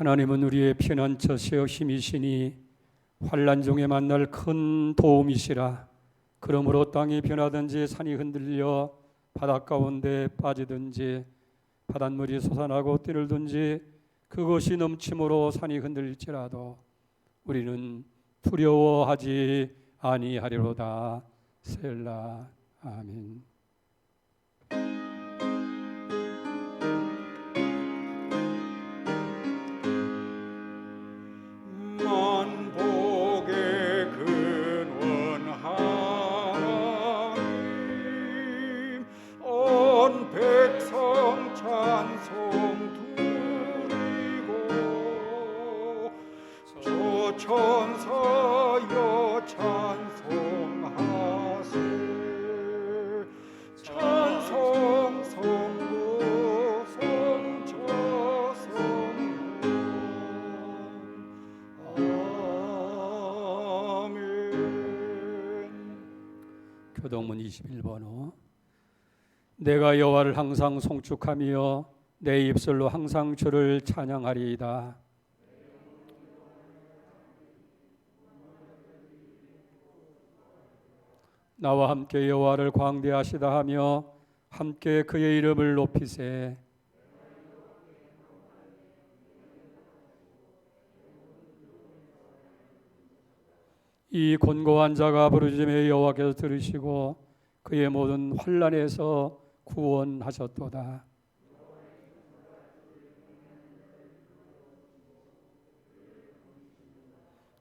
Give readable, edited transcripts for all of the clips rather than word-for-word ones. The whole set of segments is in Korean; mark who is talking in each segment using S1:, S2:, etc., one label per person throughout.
S1: 하나님은 우리의 피난처시여 힘이시니 환난 중에 만날 큰 도움이시라. 그러므로 땅이 변하든지 산이 흔들려 바닷 가운데 빠지든지 바닷물이 솟아나고 띠를 든지 그것이 넘침으로 산이 흔들릴지라도 우리는 두려워하지 아니하리로다. 셀라. 아멘.
S2: 만복의 근원 하나님 온 백성 찬송 드리고 저 천사여 찬송하세. 찬송 성부 성처 성문. 아멘.
S1: 교동문 21번호. 내가 여호와를 항상 송축하며 내 입술로 항상 주를 찬양하리이다. 나와 함께 여호와를 광대하시다 하며 함께 그의 이름을 높이세. 이 곤고한 자가 부르짖음에 여호와께서 들으시고 그의 모든 환난에서 구원하셨도다.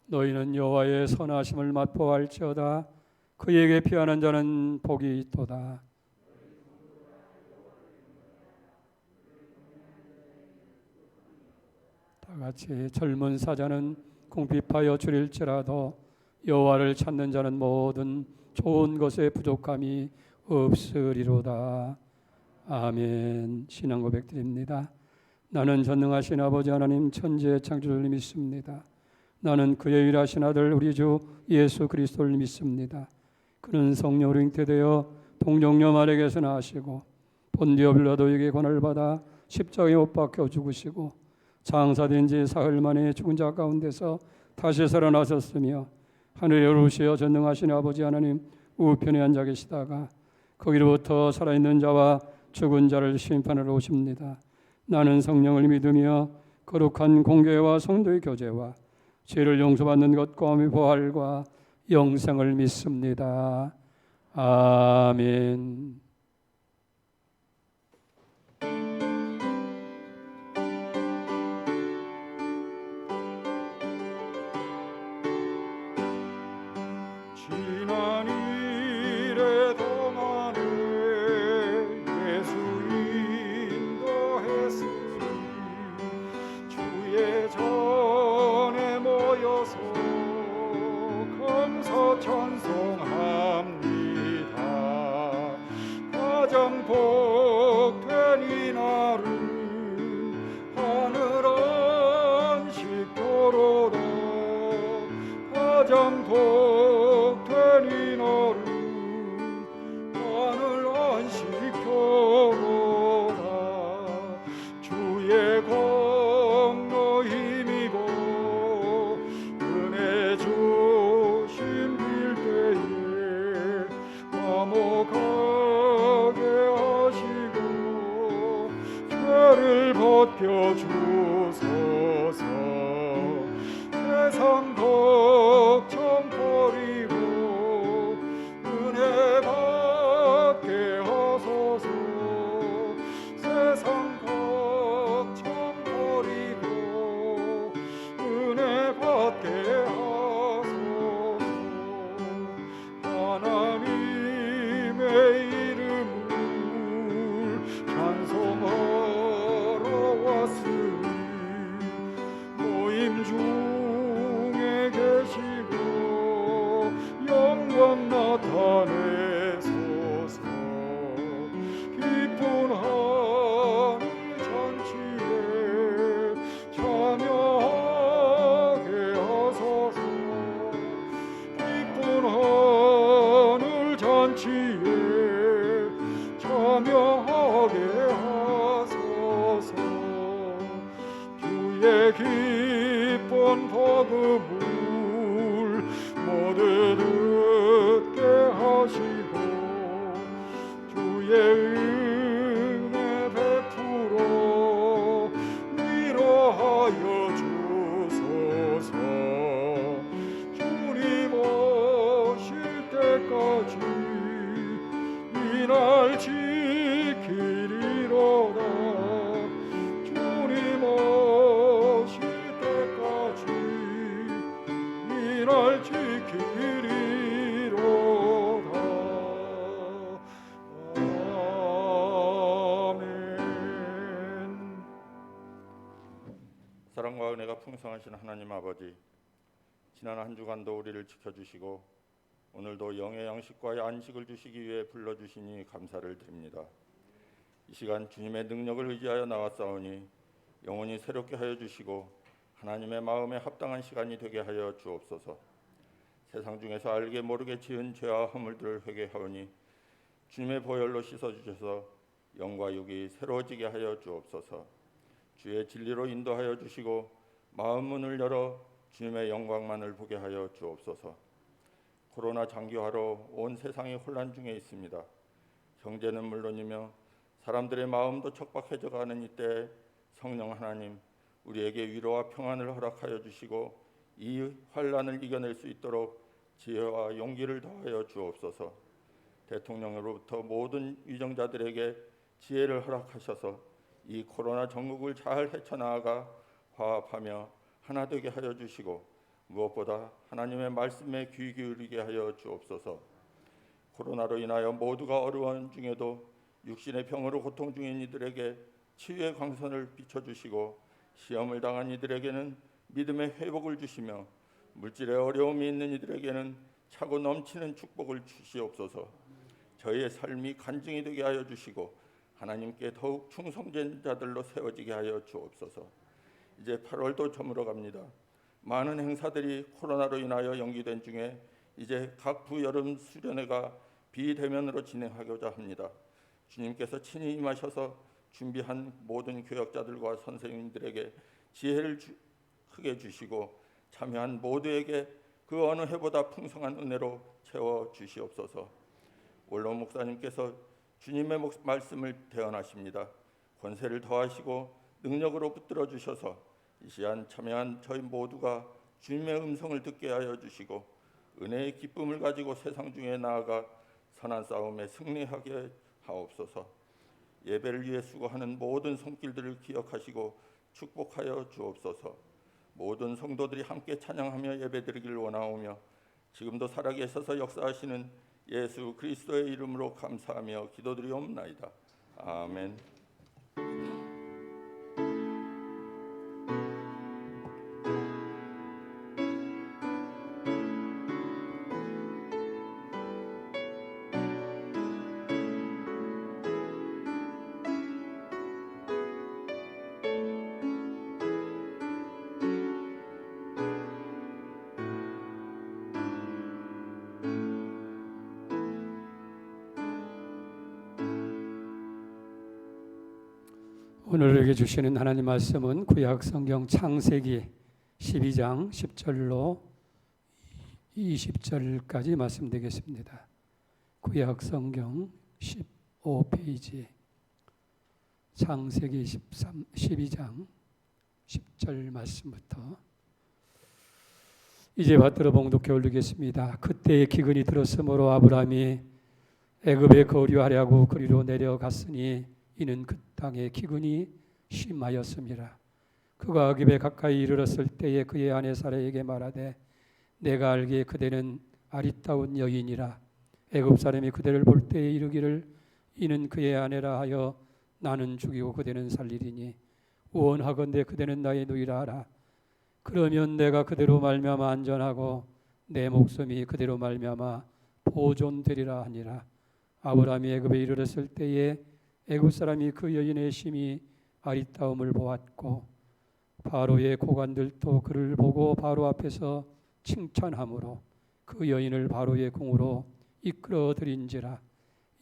S1: 너희는 여호와의 선하심을 맛보아할지어다. 그에게 피하는 자는 복이 있도다. 다 같이 젊은 사자는 궁핍하여 줄일지라도 여호와를 찾는 자는 모든 좋은 것에 부족함이 없으리로다. 아멘. 신앙 고백드립니다. 나는 전능하신 아버지 하나님 천지의 창조주를 믿습니다. 나는 그의 일하신 아들 우리 주 예수 그리스도를 믿습니다. 그는 성령으로 잉태되어 동정녀 마리아에게서 나시고 본디오 빌라도에게 고난을 받아 십자가에 못 박혀 죽으시고 장사된 지 사흘 만에 죽은 자 가운데서 다시 살아나셨으며 하늘에 오르시어 전능하신 아버지 하나님 우편에 앉아 계시다가 거기로부터 살아있는 자와 죽은 자를 심판하러 오십니다. 나는 성령을 믿으며 거룩한 공교회와 성도의 교제와 죄를 용서받는 것과 부활과 영생을 믿습니다. 아멘.
S2: 지난 일의 동안에 예수 인도했으니 주의 전에 모여서 감사 찬송합니다. 가장 복된 이날은 하늘 안식교로다. 가장 복된 이날은 하늘 안식교로다. 주의 공로 힘입어 은혜 주신 빌때에 화목하게 하시고 죄를 벗겨주소서. 세상 걱정 주의 기쁜 복음을 모두 듣게 하시고 주의 은혜 베풀어 위로하여 주소서. 주님 오실 때까지 이날 지키리로다. 주님 오실 때까지 이날 지키리로다. 아멘.
S3: 사랑과 은혜가 풍성하신 하나님 아버지, 지난 한 주간도 우리를 지켜주시고 오늘도 영의 양식과 안식을 주시기 위해 불러주시니 감사를 드립니다. 이 시간 주님의 능력을 의지하여 나왔사오니 영혼이 새롭게 하여 주시고 하나님의 마음에 합당한 시간이 되게 하여 주옵소서. 세상 중에서 알게 모르게 지은 죄와 허물들을 회개하오니 주님의 보혈로 씻어주셔서 영과 육이 새로워지게 하여 주옵소서. 주의 진리로 인도하여 주시고 마음 문을 열어 주님의 영광만을 보게 하여 주옵소서. 코로나 장기화로 온 세상이 혼란 중에 있습니다. 경제는 물론이며 사람들의 마음도 척박해져 가는 이때 성령 하나님, 우리에게 위로와 평안을 허락하여 주시고 이 환란을 이겨낼 수 있도록 지혜와 용기를 더하여 주옵소서. 대통령으로부터 모든 위정자들에게 지혜를 허락하셔서 이 코로나 전국을 잘 헤쳐나아가 화합하며 하나 되게 하여 주시고 무엇보다 하나님의 말씀에 귀 기울이게 하여 주옵소서. 코로나로 인하여 모두가 어려운 중에도 육신의 병으로 고통 중인 이들에게 치유의 광선을 비춰주시고 시험을 당한 이들에게는 믿음의 회복을 주시며 물질의 어려움이 있는 이들에게는 차고 넘치는 축복을 주시옵소서. 저희의 삶이 간증이 되게 하여 주시고 하나님께 더욱 충성된 자들로 세워지게 하여 주옵소서. 이제 8월도 저물어 갑니다. 많은 행사들이 코로나로 인하여 연기된 중에 이제 각 부여름 수련회가 비대면으로 진행하고자 합니다. 주님께서 친히 임하셔서 준비한 모든 교역자들과 선생님들에게 지혜를 크게 주시고 참여한 모두에게 그 어느 해보다 풍성한 은혜로 채워 주시옵소서. 원로 목사님께서 주님의 말씀을 대언하십니다. 권세를 더하시고 능력으로 붙들어 주셔서 이 시간 참여한 저희 모두가 주님의 음성을 듣게 하여 주시고 은혜의 기쁨을 가지고 세상 중에 나아가 선한 싸움에 승리하게 하옵소서. 예배를 위해 수고하는 모든 손길들을 기억하시고 축복하여 주옵소서. 모든 성도들이 함께 찬양하며 예배드리기를 원하오며 지금도 살아계셔서 역사하시는 예수 그리스도의 이름으로 감사하며 기도드리옵나이다. 아멘.
S1: 오늘 우리에게 주시는 하나님 말씀은 구약 성경 창세기 12장 10절로 20절까지 말씀드리겠습니다. 구약 성경 15페이지 창세기 12장 10절 말씀부터 이제 받들어 봉독해 올리겠습니다. 그때의 기근이 들었으므로 아브라함이 애굽에 거류하려고 그리로 내려갔으니 이는 그 땅에 기근이 심하였습니다. 그가 아깁에 가까이 이르렀을 때에 그의 아내 사라에게 말하되 내가 알기에 그대는 아리따운 여인이라. 애굽 사람이 그대를 볼 때에 이르기를 이는 그의 아내라 하여 나는 죽이고 그대는 살리리니 원하건대 그대는 나의 누이라 하라. 그러면 내가 그대로 말미암아 안전하고 내 목숨이 그대로 말미암아 보존되리라 하니라. 아브라함이 애굽에 이르렀을 때에 애굽 사람이 그 여인의 심히 아리따움을 보았고 바로의 고관들도 그를 보고 바로 앞에서 칭찬하므로 그 여인을 바로의 궁으로 이끌어 들인지라.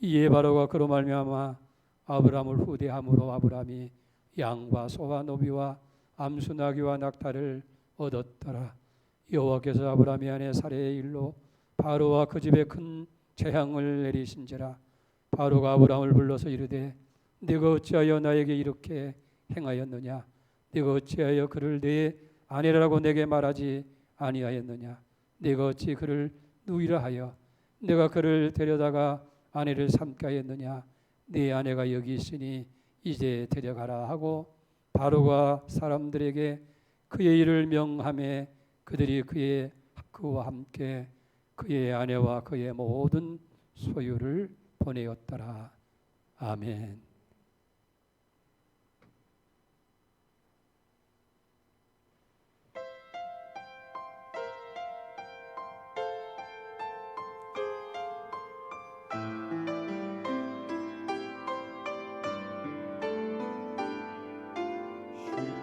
S1: 이에 바로가 그로 말미암아 아브라함을 후대함으로 아브라함이 양과 소와 노비와 암수나귀와 낙타를 얻었더라. 여호와께서 아브라함의 아내 사레의 일로 바로와 그 집에 큰 재앙을 내리신지라. 바로가 아브라함을 불러서 이르되 네가 어찌하여 나에게 이렇게 행하였느냐? 네가 어찌하여 그를 네 아내라고 내게 말하지 아니하였느냐? 네가 어찌 그를 누이라 하여 내가 그를 데려다가 아내를 삼게 하였느냐? 네 아내가 여기 있으니 이제 데려가라 하고 바로가 사람들에게 그의 일을 명하매 그들이 그와 함께 그의 아내와 그의 모든 소유를 보내었더라. 아멘.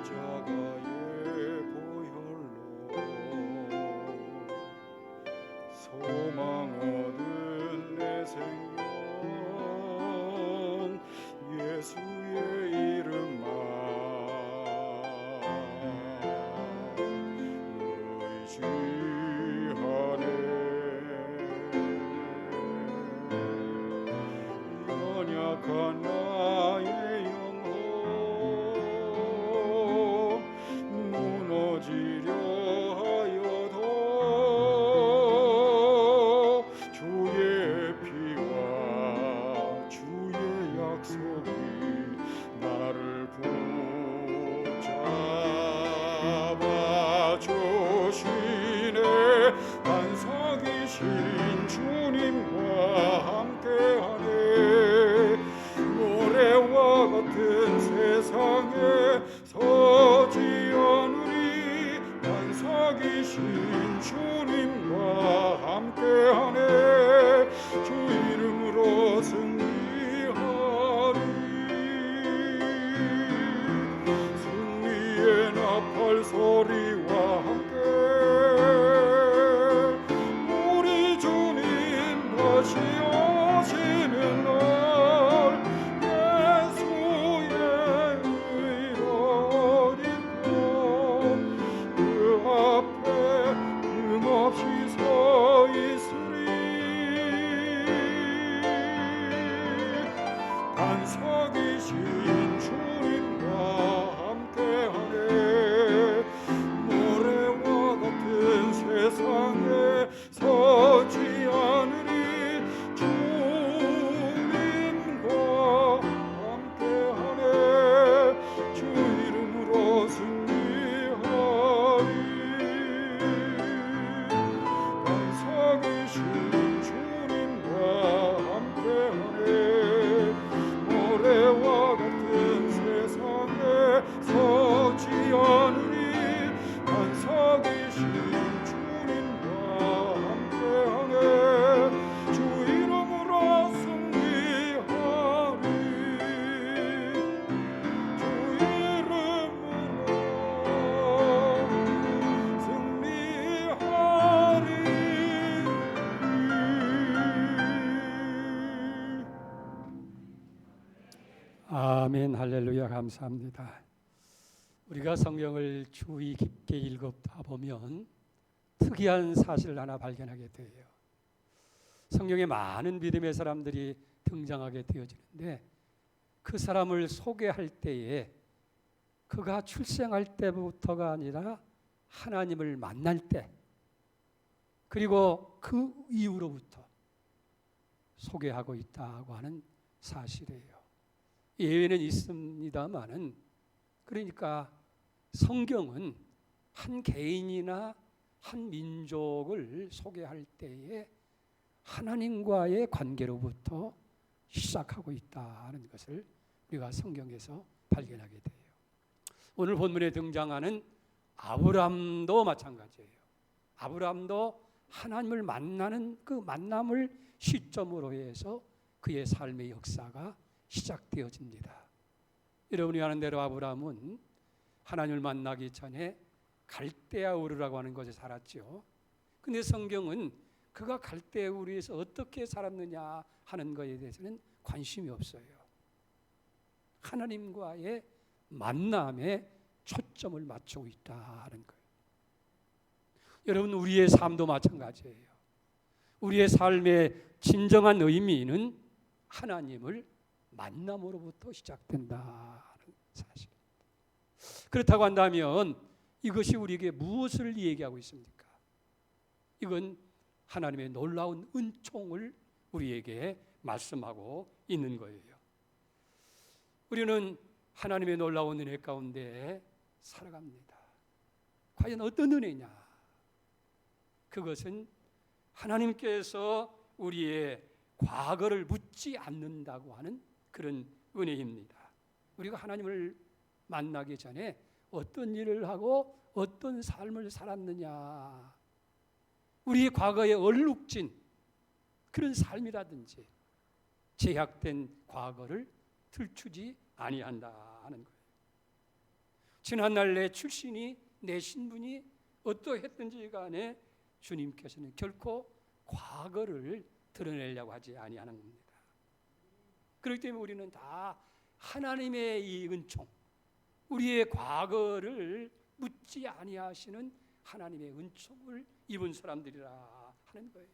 S2: 십자가의 보혈로 소망 얻은 내 생명 예수의 이름만 의지하네. 연약한 나의 영혼 무너지려 하여도 주의 피와 주의 약속이 나를 붙잡아 주시네. 안석이신 주님과 함께하네. 모래와 같은 세상에 서지 않으리. 안석이신 주님과 함께하네. 주 이름으로 승리하리. 승리의 나팔 소리와 함께 우리 주님 다시 오시는 날 예수의 의로 입고 그 앞에 금없이 서 있으리. 반석이신 주님과 함께하네. 모래와 같은 세상에 서지 않으리. 주님과 함께하네. 주 이름으로 승리하리. 반석이신 주님과 함께하네. 모래와 같은 세상에 서지 않으리. 반석이신 주님과 함께하네. 주 이름으로 승리하리. 주 이름으로 승리하리.
S1: 아멘. 할렐루야. 감사합니다. 우리가 성경을 주의 깊게 읽다 보면 특이한 사실을 하나 발견하게 돼요. 성경에 많은 믿음의 사람들이 등장하게 되어지는데 그 사람을 소개할 때에 그가 출생할 때부터가 아니라 하나님을 만날 때 그리고 그 이후로부터 소개하고 있다고 하는 사실이에요. 예외는 있습니다만은 그러니까 성경은 한 개인이나 한 민족을 소개할 때에 하나님과의 관계로부터 시작하고 있다는 것을 우리가 성경에서 발견하게 돼요. 오늘 본문에 등장하는 아브람도 마찬가지예요. 아브람도 하나님을 만나는 그 만남을 시점으로 해서 그의 삶의 역사가 시작되어집니다. 여러분이 아는 대로 아브람은 하나님을 만나기 전에 갈대아 우르라고 하는 곳에 살았죠. 근데 성경은 그가 갈대아 우르에서 어떻게 살았느냐 하는 것에 대해서는 관심이 없어요. 하나님과의 만남에 초점을 맞추고 있다는 거예요. 여러분, 우리의 삶도 마찬가지예요. 우리의 삶의 진정한 의미는 하나님을 만남으로부터 시작된다는 사실. 그렇다고 한다면 이것이 우리에게 무엇을 얘기하고 있습니까? 이건 하나님의 놀라운 은총을 우리에게 말씀하고 있는 거예요. 우리는 하나님의 놀라운 은혜 가운데 살아갑니다. 과연 어떤 은혜냐? 그것은 하나님께서 우리의 과거를 묻지 않는다고 하는 그런 은혜입니다. 우리가 하나님을 만나기 전에 어떤 일을 하고 어떤 삶을 살았느냐, 우리의 과거에 얼룩진 그런 삶이라든지 제약된 과거를 들추지 아니한다는 거예요. 지난날 내 출신이, 내 신분이 어떠했든지 간에 주님께서는 결코 과거를 드러내려고 하지 아니하는 겁니다. 그렇기 때문에 우리는 다 하나님의 이 은총, 우리의 과거를 묻지 아니하시는 하나님의 은총을 입은 사람들이라 하는 거예요.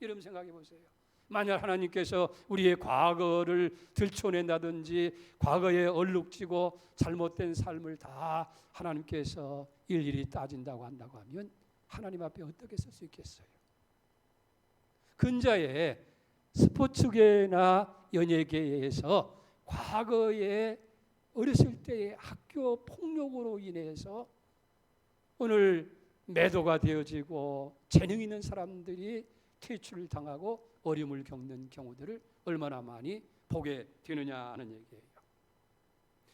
S1: 여러분 생각해 보세요. 만약 하나님께서 우리의 과거를 들춰낸다든지 과거에 얼룩지고 잘못된 삶을 다 하나님께서 일일이 따진다고 한다고 하면 하나님 앞에 어떻게 설 수 있겠어요? 근자에 스포츠계나 연예계에서 과거에 어렸을 때의 학교 폭력으로 인해서 오늘 매도가 되어지고 재능 있는 사람들이 퇴출을 당하고 어려움을 겪는 경우들을 얼마나 많이 보게 되느냐 하는 얘기예요.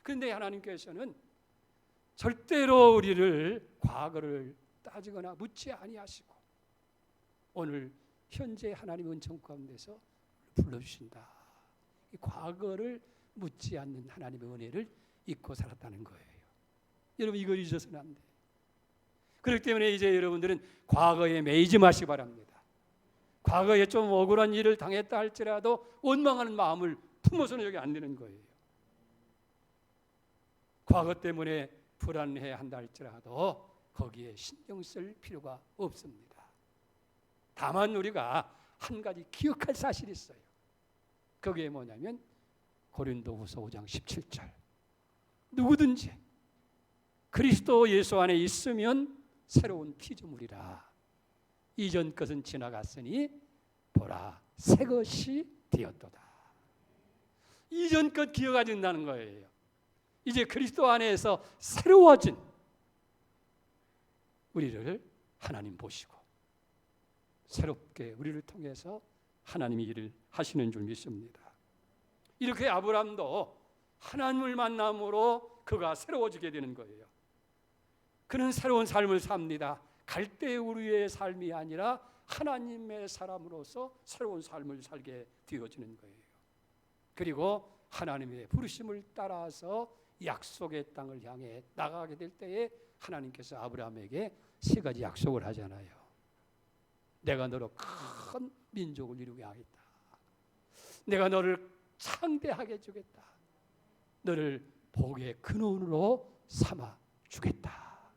S1: 그런데 하나님께서는 절대로 우리를 과거를 따지거나 묻지 아니하시고 오늘 현재 하나님의 은총 가운데서 불러주신다. 이 과거를 묻지 않는 하나님의 은혜를 잊고 살았다는 거예요. 여러분 이걸 잊어서는 안 돼요. 그렇기 때문에 이제 여러분들은 과거에 매이지 마시기 바랍니다. 과거에 좀 억울한 일을 당했다 할지라도 원망하는 마음을 품어서는 여기 안 되는 거예요. 과거 때문에 불안해 한다 할지라도 거기에 신경 쓸 필요가 없습니다. 다만 우리가 한 가지 기억할 사실이 있어요. 그게 뭐냐면 고린도후서 5장 17절, 누구든지 그리스도 예수 안에 있으면 새로운 피조물이라. 이전 것은 지나갔으니 보라 새 것이 되었도다. 이전 것 기억하지 않는다는 거예요. 이제 그리스도 안에서 새로워진 우리를 하나님 보시고 새롭게 우리를 통해서 하나님이 일을 하시는 줄 믿습니다. 이렇게 아브라함도 하나님을 만남으로 그가 새로워지게 되는 거예요. 그는 새로운 삶을 삽니다. 갈대우리의 삶이 아니라 하나님의 사람으로서 새로운 삶을 살게 되어지는 거예요. 그리고 하나님의 부르심을 따라서 약속의 땅을 향해 나가게 될 때에 하나님께서 아브라함에게 세 가지 약속을 하잖아요. 내가 너로 큰 민족을 이루게 하겠다. 내가 너를 창대하게 주겠다. 너를 복의 근원으로 삼아 주겠다.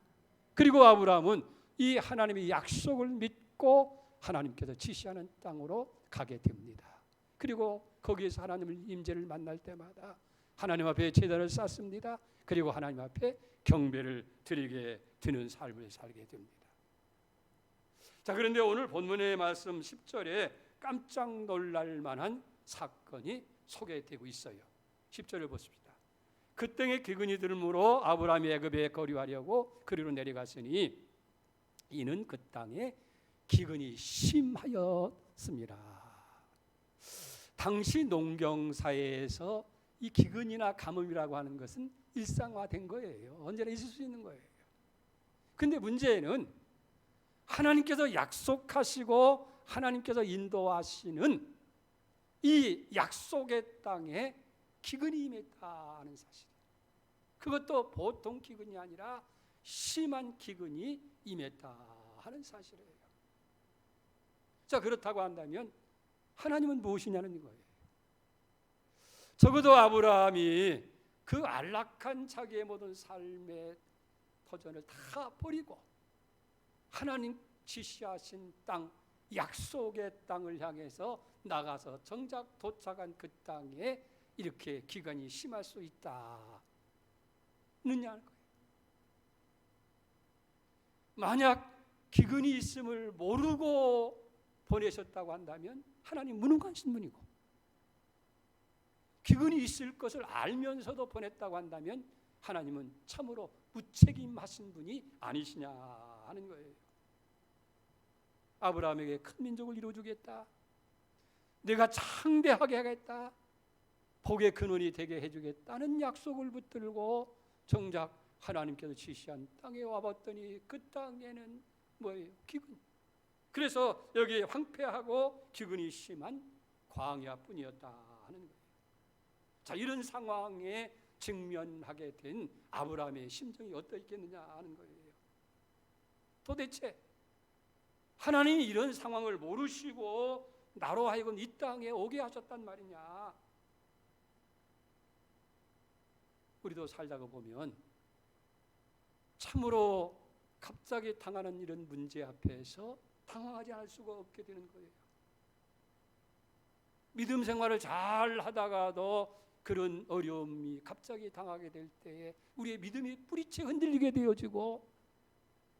S1: 그리고 아브라함은 이 하나님의 약속을 믿고 하나님께서 지시하는 땅으로 가게 됩니다. 그리고 거기에서 하나님의 임재를 만날 때마다 하나님 앞에 제단을 쌓습니다. 그리고 하나님 앞에 경배를 드리게 되는 삶을 살게 됩니다. 자, 그런데 오늘 본문의 말씀 10절에 깜짝 놀랄 만한 사건이 소개되고 있어요. 10절을 보십시다. 그 땅에 기근이 들므로 아브라함이 애굽에 거류하려고 그리로 내려갔으니 이는 그 땅에 기근이 심하였습니다. 당시 농경사회에서 이 기근이나 가뭄이라고 하는 것은 일상화된 거예요. 언제나 있을 수 있는 거예요. 근데 문제는 하나님께서 약속하시고 하나님께서 인도하시는 이 약속의 땅에 기근이 임했다는 사실. 그것도 보통 기근이 아니라 심한 기근이 임했다 하는 사실이에요. 자, 그렇다고 한다면 하나님은 무엇이냐는 거예요. 적어도 아브라함이 그 안락한 자기의 모든 삶의 터전을 다 버리고 하나님 지시하신 땅, 약속의 땅을 향해서 나가서 정작 도착한 그 땅에 이렇게 기근이 심할 수 있다느냐는 거예요. 만약 기근이 있음을 모르고 보내셨다고 한다면 하나님 무능하신 분이고, 기근이 있을 것을 알면서도 보냈다고 한다면 하나님은 참으로 무책임하신 분이 아니시냐 하는 거예요. 아브라함에게 큰 민족을 이루어주겠다, 내가 창대하게 하겠다, 복의 근원이 되게 해주겠다는 약속을 붙들고 정작 하나님께서 지시한 땅에 와봤더니 그 땅에는 뭐예요? 기근. 그래서 여기 황폐하고 기근이 심한 광야뿐이었다 하는 거예요. 자, 이런 상황에 직면하게 된 아브라함의 심정이 어떠했겠느냐 하는 거예요. 도대체 하나님이 이런 상황을 모르시고 나로 하여금 이 땅에 오게 하셨단 말이냐. 우리도 살다가 보면 참으로 갑자기 당하는 이런 문제 앞에서 당황하지 않을 수가 없게 되는 거예요. 믿음 생활을 잘 하다가도 그런 어려움이 갑자기 당하게 될 때에 우리의 믿음이 뿌리채 흔들리게 되어지고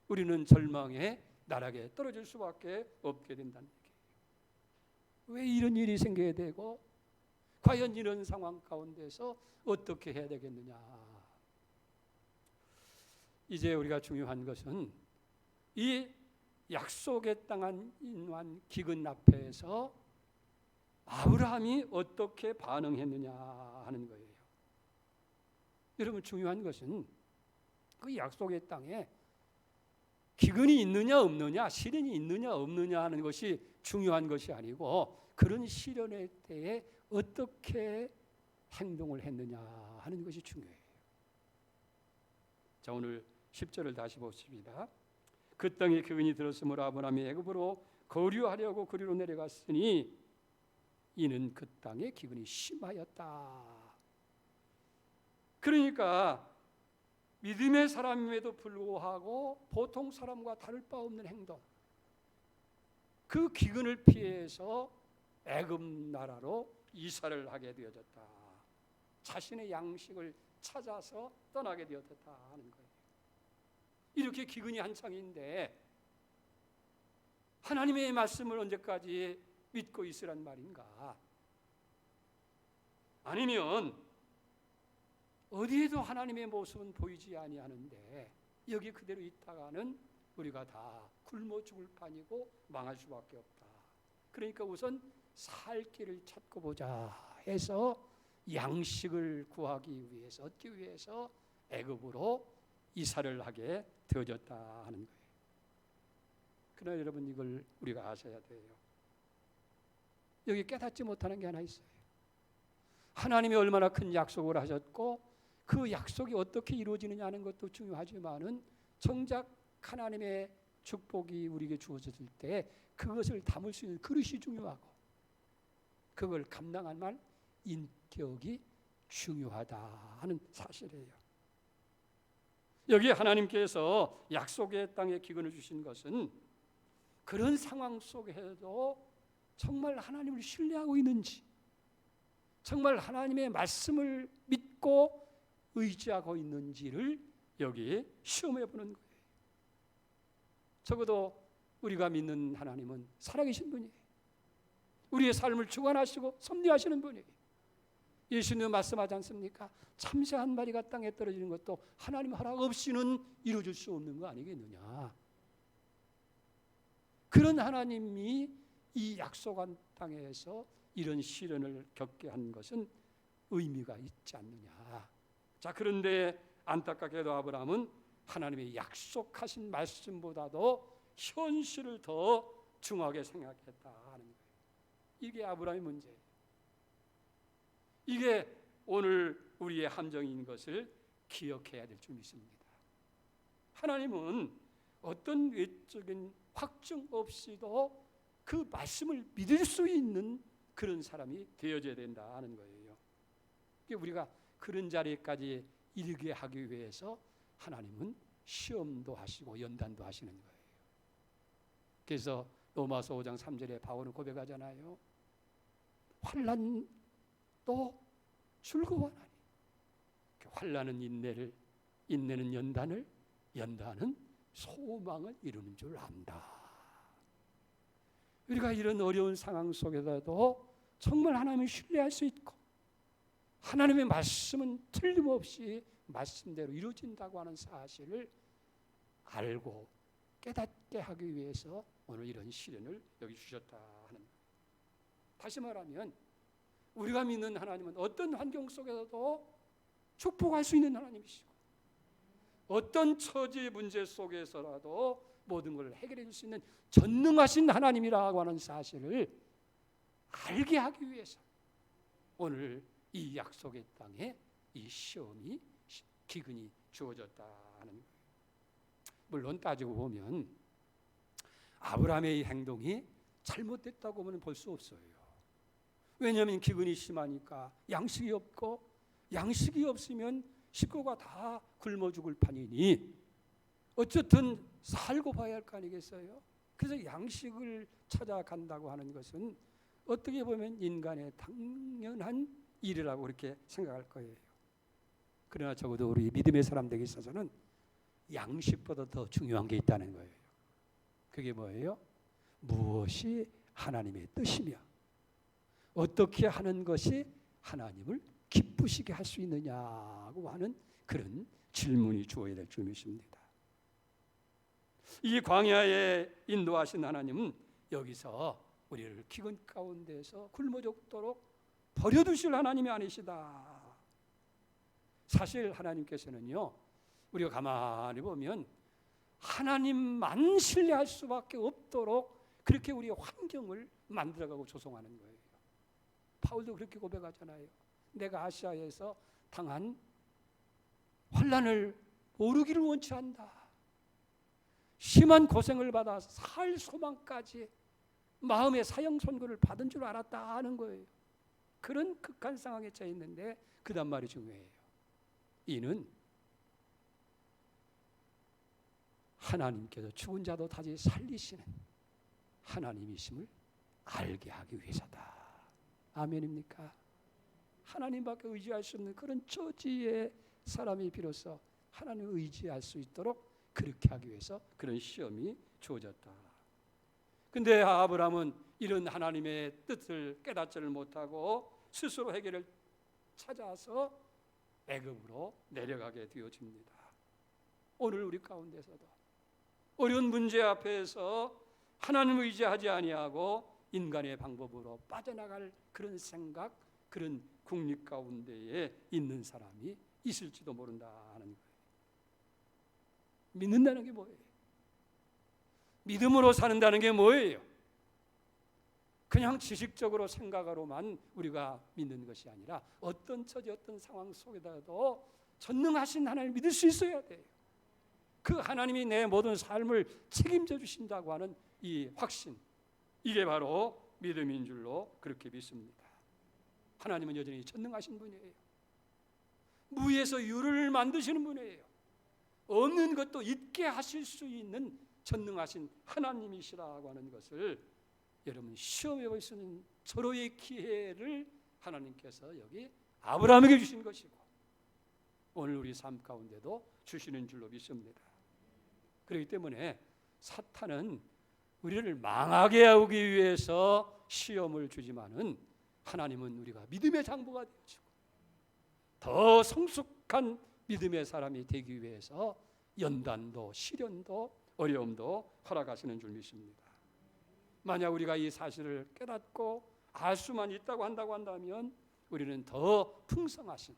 S1: 우리는 절망의 나락에 떨어질 수밖에 없게 된다는 얘기예요. 왜 이런 일이 생겨야 되고 과연 이런 상황 가운데서 어떻게 해야 되겠느냐. 이제 우리가 중요한 것은 이 약속에 땅한 인환 기근 앞에서 아브라함이 어떻게 반응했느냐 하는 거예요. 여러분, 중요한 것은 그 약속의 땅에 기근이 있느냐 없느냐, 시련이 있느냐 없느냐 하는 것이 중요한 것이 아니고 그런 시련의 때에 어떻게 행동을 했느냐 하는 것이 중요해요. 자, 오늘 10절을 다시 보십니다. 그 땅에 기근이 들었으므로 아브라함이 애굽으로 거류하려고 그리로 내려갔으니 이는 그 땅에 기근이 심하였다. 그러니까 믿음의 사람임에도 불구하고 보통 사람과 다를 바 없는 행동, 그 기근을 피해서 애굽 나라로 이사를 하게 되어졌다. 자신의 양식을 찾아서 떠나게 되어졌다 하는 거예요. 이렇게 기근이 한창인데 하나님의 말씀을 언제까지 믿고 있으란 말인가? 아니면 어디에도 하나님의 모습은 보이지 아니하는데 여기 그대로 있다가는 우리가 다 굶어 죽을 판이고 망할 수밖에 없다. 그러니까 우선 살 길을 찾고 보자 해서 양식을 구하기 위해서, 얻기 위해서 애굽으로 이사를 하게 되어졌다 하는 거예요. 그러나 여러분, 이걸 우리가 아셔야 돼요. 여기 깨닫지 못하는 게 하나 있어요. 하나님이 얼마나 큰 약속을 하셨고 그 약속이 어떻게 이루어지느냐 하는 것도 중요하지만은 정작 하나님의 축복이 우리에게 주어졌을 때 그것을 담을 수 있는 그릇이 중요하고 그걸 감당할 만 인격이 중요하다 하는 사실이에요. 여기 하나님께서 약속의 땅에 기근을 주신 것은 그런 상황 속에도 정말 하나님을 신뢰하고 있는지, 정말 하나님의 말씀을 믿고 의지하고 있는지를 여기 시험해 보는 거예요. 적어도 우리가 믿는 하나님은 살아계신 분이에요. 우리의 삶을 주관하시고 섭리하시는 분이에요. 예수님 말씀하지 않습니까? 참새 한 마리가 땅에 떨어지는 것도 하나님 허락 없이는 이루어질 수 없는 거 아니겠느냐. 그런 하나님이 이 약속한 땅에서 이런 시련을 겪게 한 것은 의미가 있지 않느냐. 자, 그런데 안타깝게도 아브라함은 하나님의 약속하신 말씀보다도 현실을 더 중하게 생각했다 하는 거예요. 이게 아브라함의 문제예요. 이게 오늘 우리의 함정인 것을 기억해야 될 줄 믿습니다. 하나님은 어떤 외적인 확증 없이도 그 말씀을 믿을 수 있는 그런 사람이 되어져야 된다 하는 거예요. 우리가 그런 자리까지 이르게 하기 위해서 하나님은 시험도 하시고 연단도 하시는 거예요. 그래서 로마서 5장 3절에 바울은 고백하잖아요. 환난도 즐거워하나니. 환난은 인내를, 인내는 연단을, 연단은 소망을 이루는 줄 안다. 우리가 이런 어려운 상황 속에서도 정말 하나님을 신뢰할 수 있고 하나님의 말씀은 틀림없이 말씀대로 이루어진다고 하는 사실을 알고 깨닫게 하기 위해서 오늘 이런 시련을 여기 주셨다 하는 거예요. 다시 말하면 우리가 믿는 하나님은 어떤 환경 속에서도 축복할 수 있는 하나님이시고 어떤 처지 문제 속에서라도 모든 걸 해결해 줄 수 있는 전능하신 하나님이라고 하는 사실을 알게 하기 위해서 오늘 이 약속의 땅에 이 시험이 기근이 주어졌다 하는 거예요. 물론 따지고 보면 아브라함의 이 행동이 잘못됐다고는 볼 수 없어요. 왜냐하면 기근이 심하니까 양식이 없고 양식이 없으면 식구가 다 굶어 죽을 판이니 어쨌든 살고 봐야 할 거 아니겠어요? 그래서 양식을 찾아간다고 하는 것은 어떻게 보면 인간의 당연한 일이라고 그렇게 생각할 거예요. 그러나 적어도 우리 믿음의 사람들에게 있어서는 양식보다 더 중요한 게 있다는 거예요. 그게 뭐예요? 무엇이 하나님의 뜻이며 어떻게 하는 것이 하나님을 기쁘시게 할 수 있느냐고 하는 그런 질문이 주어야 될 줄 믿습니다. 이 광야에 인도하신 하나님은 여기서 우리를 기근 가운데서 굶어 죽도록 버려두실 하나님이 아니시다. 사실 하나님께서는요, 우리가 가만히 보면 하나님만 신뢰할 수밖에 없도록 그렇게 우리의 환경을 만들어가고 조성하는 거예요. 바울도 그렇게 고백하잖아요. 내가 아시아에서 당한 환난을 모르기를 원치 않다. 심한 고생을 받아 살 소망까지 마음의 사형 선고를 받은 줄 알았다 하는 거예요. 그런 극한 상황에 처해 있는데 그 다음 말이 중요해요. 이는 하나님께서 죽은 자도 다시 살리시는 하나님이심을 알게 하기 위해서다. 아멘입니까? 하나님밖에 의지할 수 없는 그런 처지의 사람이 비로소 하나님을 의지할 수 있도록 그렇게 하기 위해서 그런 시험이 주어졌다. 근데 아브라함은 이런 하나님의 뜻을 깨닫지를 못하고 스스로 해결을 찾아서 애굽으로 내려가게 되어집니다. 오늘 우리 가운데서도 어려운 문제 앞에서 하나님을 의지하지 아니하고 인간의 방법으로 빠져나갈 그런 생각, 그런 국립 가운데에 있는 사람이 있을지도 모른다 하는 거예요. 믿는다는 게 뭐예요? 믿음으로 사는다는 게 뭐예요? 그냥 지식적으로 생각으로만 우리가 믿는 것이 아니라 어떤 처지 어떤 상황 속에다도 전능하신 하나님을 믿을 수 있어야 돼요. 그 하나님이 내 모든 삶을 책임져 주신다고 하는 이 확신, 이게 바로 믿음인 줄로 그렇게 믿습니다. 하나님은 여전히 전능하신 분이에요. 무에서 유를 만드시는 분이에요. 없는 것도 있게 하실 수 있는 전능하신 하나님이시라고 하는 것을 여러분 시험해 볼 수 있는 서로의 기회를 하나님께서 여기 아브라함에게 주신 것이고 오늘 우리 삶 가운데도 주시는 줄로 믿습니다. 그렇기 때문에 사탄은 우리를 망하게 하기 위해서 시험을 주지만은 하나님은 우리가 믿음의 장부가 되어주고 더 성숙한 믿음의 사람이 되기 위해서 연단도 시련도 어려움도 허락하시는 줄 믿습니다. 만약 우리가 이 사실을 깨닫고 알 수만 있다고 한다면 우리는 더 풍성하신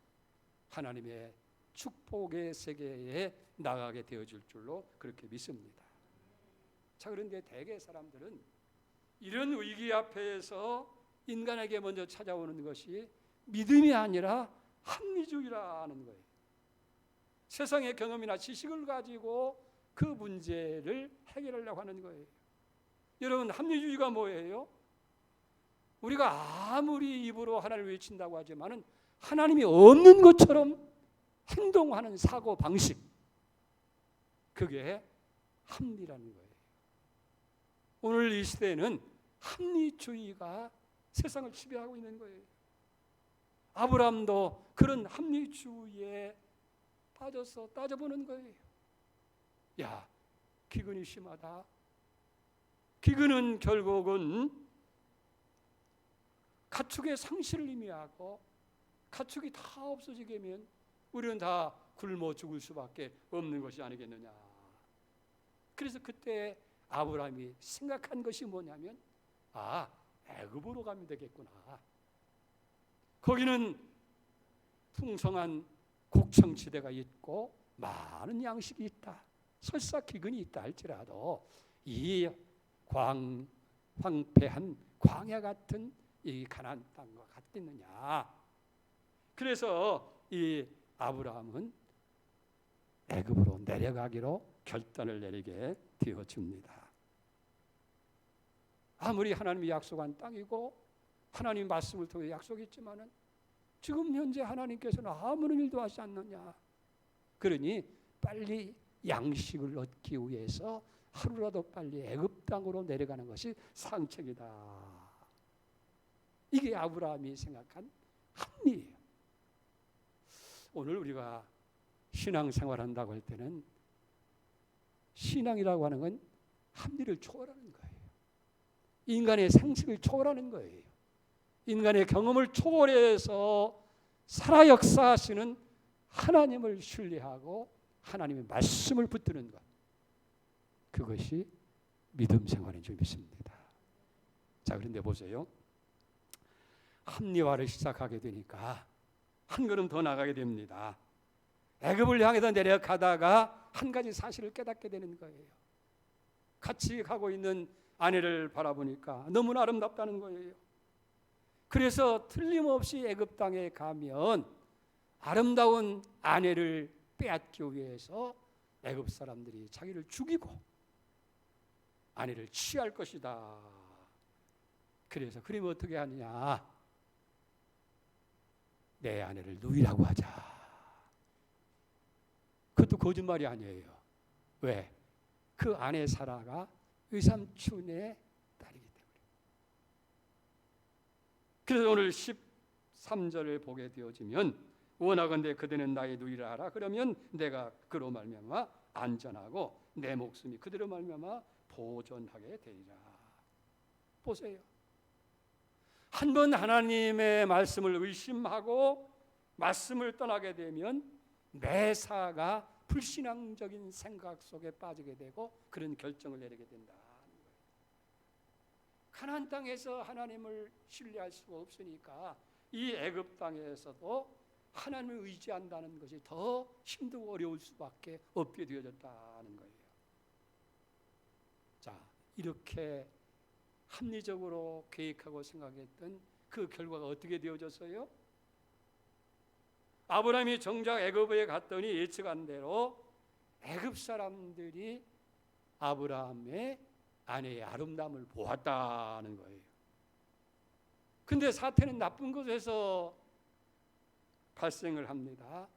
S1: 하나님의 축복의 세계에 나가게 되어질 줄로 그렇게 믿습니다. 자, 그런데 대개 사람들은 이런 위기 앞에서 인간에게 먼저 찾아오는 것이 믿음이 아니라 합리주의라는 거예요. 세상의 경험이나 지식을 가지고 그 문제를 해결하려고 하는 거예요. 여러분, 합리주의가 뭐예요? 우리가 아무리 입으로 하나님을 외친다고 하지만은 하나님이 없는 것처럼 행동하는 사고 방식, 그게 합리라는 거예요. 오늘 이 시대에는 합리주의가 세상을 지배하고 있는 거예요. 아브라함도 그런 합리주의에 빠져서 따져보는 거예요. 야, 기근이 심하다. 기근은 결국은 가축의 상실을 의미하고, 가축이 다 없어지게 되면 우리는 다 굶어 죽을 수밖에 없는 것이 아니겠느냐. 그래서 그때 아브라함이 생각한 것이 뭐냐면, 애굽으로 가면 되겠구나. 거기는 풍성한 곡창지대가 있고 많은 양식이 있다. 설사 기근이 있다 할지라도 이 황폐한 광야 같은 이 가나안 땅과 같겠느냐. 그래서 이 아브라함은 애굽으로 내려가기로 결단을 내리게 되어집니다. 아무리 하나님이 약속한 땅이고 하나님 말씀을 통해 약속했지만은 지금 현재 하나님께서는 아무런 일도 하지 않느냐. 그러니 빨리 양식을 얻기 위해서 하루라도 빨리 애굽 땅으로 내려가는 것이 상책이다. 이게 아브라함이 생각한 합리예요. 오늘 우리가 신앙생활한다고 할 때는 신앙이라고 하는 건 합리를 초월하는 거예요. 인간의 상식을 초월하는 거예요. 인간의 경험을 초월해서 살아 역사하시는 하나님을 신뢰하고 하나님의 말씀을 붙드는 것, 그것이 믿음 생활인 줄 믿습니다. 자, 그런데 보세요. 합리화를 시작하게 되니까 한 걸음 더 나가게 됩니다. 애굽을 향해서 내려가다가 한 가지 사실을 깨닫게 되는 거예요. 같이 가고 있는 아내를 바라보니까 너무나 아름답다는 거예요. 그래서 틀림없이 애굽 땅에 가면 아름다운 아내를 빼앗기 위해서 애굽 사람들이 자기를 죽이고 아내를 취할 것이다. 그래서 그러면 어떻게 하느냐? 내 아내를 누이라고 하자. 그것도 거짓말이 아니에요. 왜? 그 아내 사라가 의삼촌의 딸이기 때문에. 그래서 오늘 13절을 보게 되어지면 원하건대 그대는 나의 누이라 하라. 그러면 내가 그로 말미암아 안전하고 내 목숨이 그대로 말미암아 보존하게 되리라. 보세요. 한번 하나님의 말씀을 의심하고 말씀을 떠나게 되면 매사가 불신앙적인 생각 속에 빠지게 되고 그런 결정을 내리게 된다는 거예요. 가나안 땅에서 하나님을 신뢰할 수가 없으니까 이 애굽 땅에서도 하나님을 의지한다는 것이 더 힘들고 어려울 수밖에 없게 되어졌다는 거예요. 자, 이렇게 합리적으로 계획하고 생각했던 그 결과가 어떻게 되어졌어요? 아브라함이 정작 애굽에 갔더니 예측한 대로 애굽 사람들이 아브라함의 아내의 아름다움을 보았다는 거예요. 근데 사태는 나쁜 곳에서 발생을 합니다.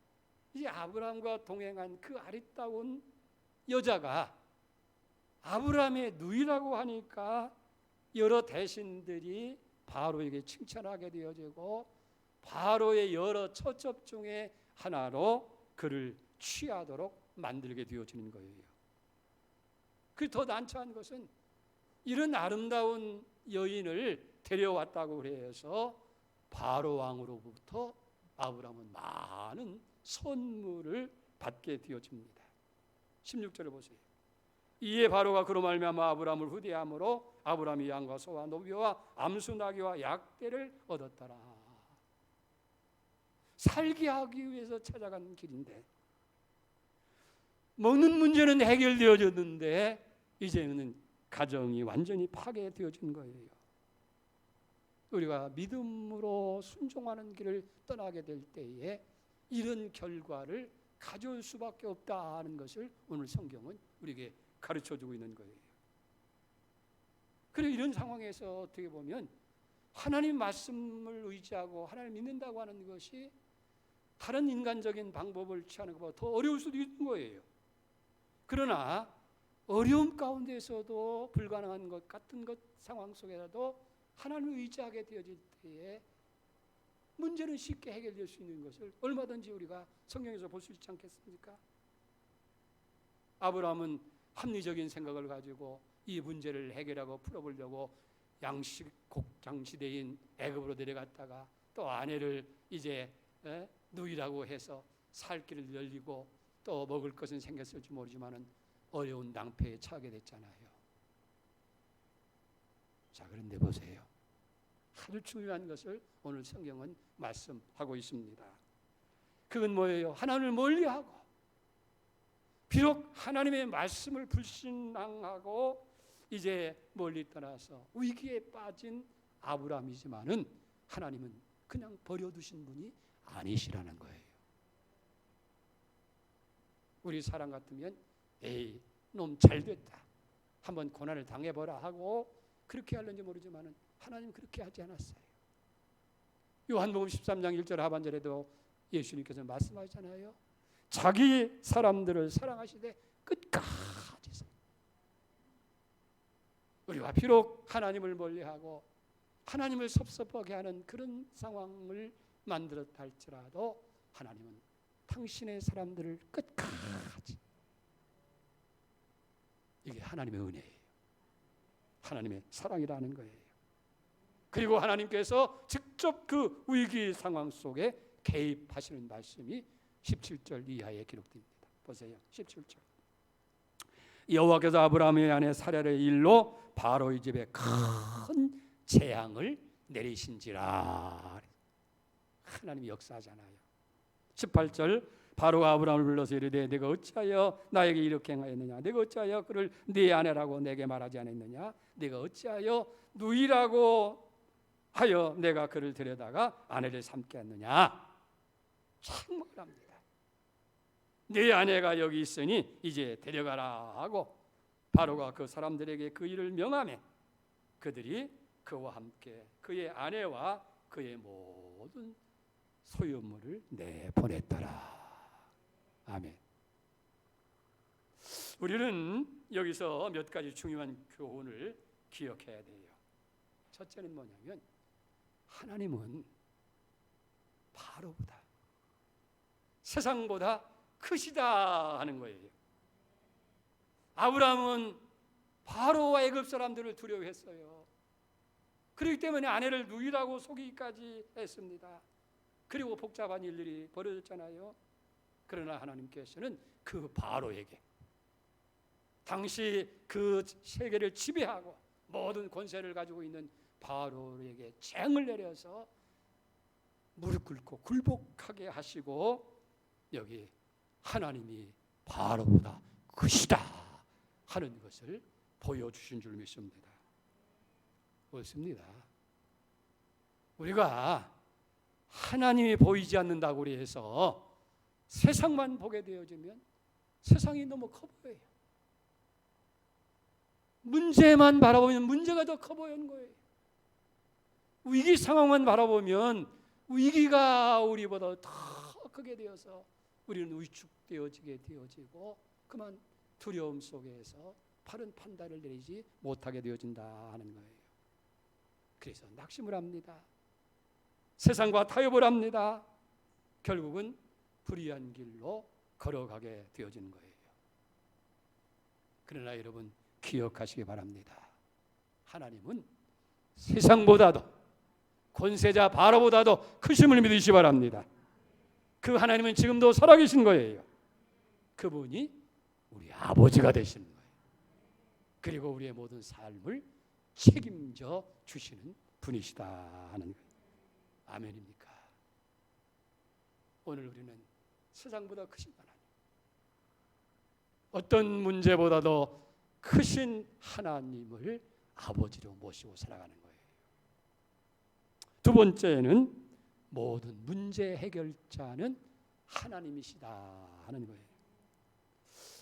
S1: 이 아브라함과 동행한 그 아리따운 여자가 아브라함의 누이라고 하니까 여러 대신들이 바로에게 칭찬하게 되어지고 바로의 여러 처첩 중에 하나로 그를 취하도록 만들게 되어지는 거예요. 그 더 난처한 것은 이런 아름다운 여인을 데려왔다고 해서 바로 왕으로부터 아브라함은 많은 선물을 받게 되어집니다. 16절을 보세요. 이에 바로가 그로 말미암아 아브라함을 후대함으로 아브라함이 양과 소와 노비와 암수 나귀와 약대를 얻었더라. 살게 하기 위해서 찾아간 길인데 먹는 문제는 해결되어졌는데 이제는 가정이 완전히 파괴되어진 거예요. 우리가 믿음으로 순종하는 길을 떠나게 될 때에 이런 결과를 가져올 수밖에 없다 하는 것을 오늘 성경은 우리에게 가르쳐주고 있는 거예요. 그리고 이런 상황에서 어떻게 보면 하나님 말씀을 의지하고 하나님 믿는다고 하는 것이 다른 인간적인 방법을 취하는 것보다 더 어려울 수도 있는 거예요. 그러나 어려움 가운데서도 불가능한 것 같은 것 상황 속에라도 하나님을 의지하게 되어질 때에 문제는 쉽게 해결될 수 있는 것을 얼마든지 우리가 성경에서 볼 수 있지 않겠습니까? 아브라함은 합리적인 생각을 가지고 이 문제를 해결하고 풀어보려고 곡장 시대인 애굽으로 내려갔다가 또 아내를 이제 누이라고 해서 살 길을 열리고 또 먹을 것은 생겼을지 모르지만은 어려운 낭패에 처하게 됐잖아요. 자, 그런데 보세요. 아주 중요한 것을 오늘 성경은 말씀하고 있습니다. 그건 뭐예요? 하나님을 멀리하고 비록 하나님의 말씀을 불신앙하고 이제 멀리 떠나서 위기에 빠진 아브라함이지만은 하나님은 그냥 버려두신 분이 아니시라는 거예요. 우리 사람 같으면 에이, 놈 잘됐다, 한번 고난을 당해보라 하고 그렇게 하는지 모르지만은 하나님 그렇게 하지 않았어요. 요한복음 13장 1절 하반절에도 예수님께서 말씀하시잖아요. 자기 사람들을 사랑하시되 끝까지. 우리가 비록 하나님을 멀리하고 하나님을 섭섭하게 하는 그런 상황을 만들었다 할지라도 하나님은 당신의 사람들을 끝까지. 이게 하나님의 은혜예요. 하나님의 사랑이라는 거예요. 그리고 하나님께서 직접 그 위기 상황 속에 개입하시는 말씀이 17절 이하에 기록됩니다. 보세요. 17절. 여호와께서 아브라함의 아내 사라의 일로 바로의 집에 큰 재앙을 내리신지라. 하나님이 역사하잖아요. 18절. 바로가 아브라함을 불러서 이르되 내가 어찌하여 나에게 이렇게 행하였느냐? 내가 어찌하여 그를 네 아내라고 내게 말하지 않았느냐? 내가 어찌하여 누이라고 하여 내가 그를 데려다가 아내를 삼게 했느냐? 책망합니다. 네 아내가 여기 있으니 이제 데려가라 하고 바로가 그 사람들에게 그 일을 명하매 그들이 그와 함께 그의 아내와 그의 모든 소유물을 내보냈더라. 아멘. 우리는 여기서 몇 가지 중요한 교훈을 기억해야 돼요. 첫째는 뭐냐면 하나님은 바로보다 세상보다 크시다 하는 거예요. 아브라함은 바로와 애굽 사람들을 두려워했어요. 그렇기 때문에 아내를 누이라고 속이기까지 했습니다. 그리고 복잡한 일들이 벌어졌잖아요. 그러나 하나님께서는 그 바로에게, 당시 그 세계를 지배하고 모든 권세를 가지고 있는 바로에게 쟁을 내려서 무릎 꿇고 굴복하게 하시고 여기 하나님이 바로보다 크시다 하는 것을 보여주신 줄 믿습니다. 옳습니다. 우리가 하나님이 보이지 않는다고 해서 세상만 보게 되어지면 세상이 너무 커 보여요. 문제만 바라보면 문제가 더 커 보이는 거예요. 위기 상황만 바라보면 위기가 우리보다 더 크게 되어서 우리는 위축되어지게 되어지고 그만 두려움 속에서 바른 판단을 내리지 못하게 되어진다 하는 거예요. 그래서 낙심을 합니다. 세상과 타협을 합니다. 결국은 불의한 길로 걸어가게 되어지는 거예요. 그러나 여러분 기억하시기 바랍니다. 하나님은 세상보다도 권세자 바로보다도 크심을 믿으시기 바랍니다. 그 하나님은 지금도 살아계신 거예요. 그분이 우리 아버지가 되시는 거예요. 그리고 우리의 모든 삶을 책임져 주시는 분이시다 하는 거예요. 아멘입니까? 오늘 우리는 세상보다 크신 하나님, 어떤 문제보다도 크신 하나님을 아버지로 모시고 살아가는 거예요. 두 번째는 모든 문제 해결자는 하나님이시다 하는 거예요.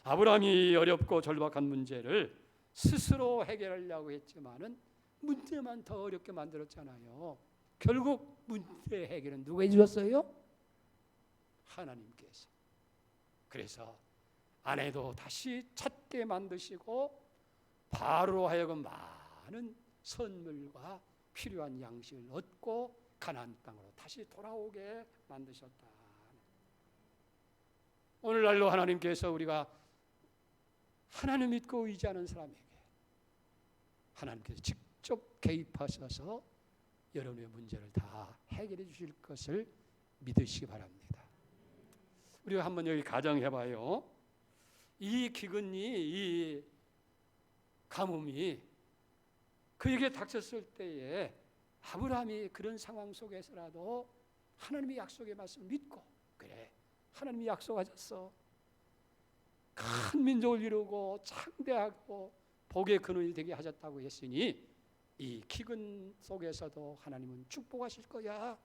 S1: 아브라함이 어렵고 절박한 문제를 스스로 해결하려고 했지만은 문제만 더 어렵게 만들었잖아요. 결국 문제 해결은 누가 해주셨어요? 하나님께서. 그래서 아내도 다시 찾게 만드시고 바로로 하여금 많은 선물과 필요한 양식을 얻고 가나안 땅으로 다시 돌아오게 만드셨다. 오늘날로 하나님께서 우리가 하나님 믿고 의지하는 사람에게 하나님께서 직접 개입하셔서 여러분의 문제를 다 해결해 주실 것을 믿으시기 바랍니다. 우리가 한번 여기 가정해봐요. 이 기근이, 이 가뭄이 그에게 닥쳤을 때에 아브라함이 그런 상황 속에서라도 하나님의 약속의 말씀을 믿고, 그래, 하나님이 약속하셨어, 큰 민족을 이루고 창대하고 복의 근원이 되게 하셨다고 했으니 이 기근 속에서도 하나님은 축복하실 거야.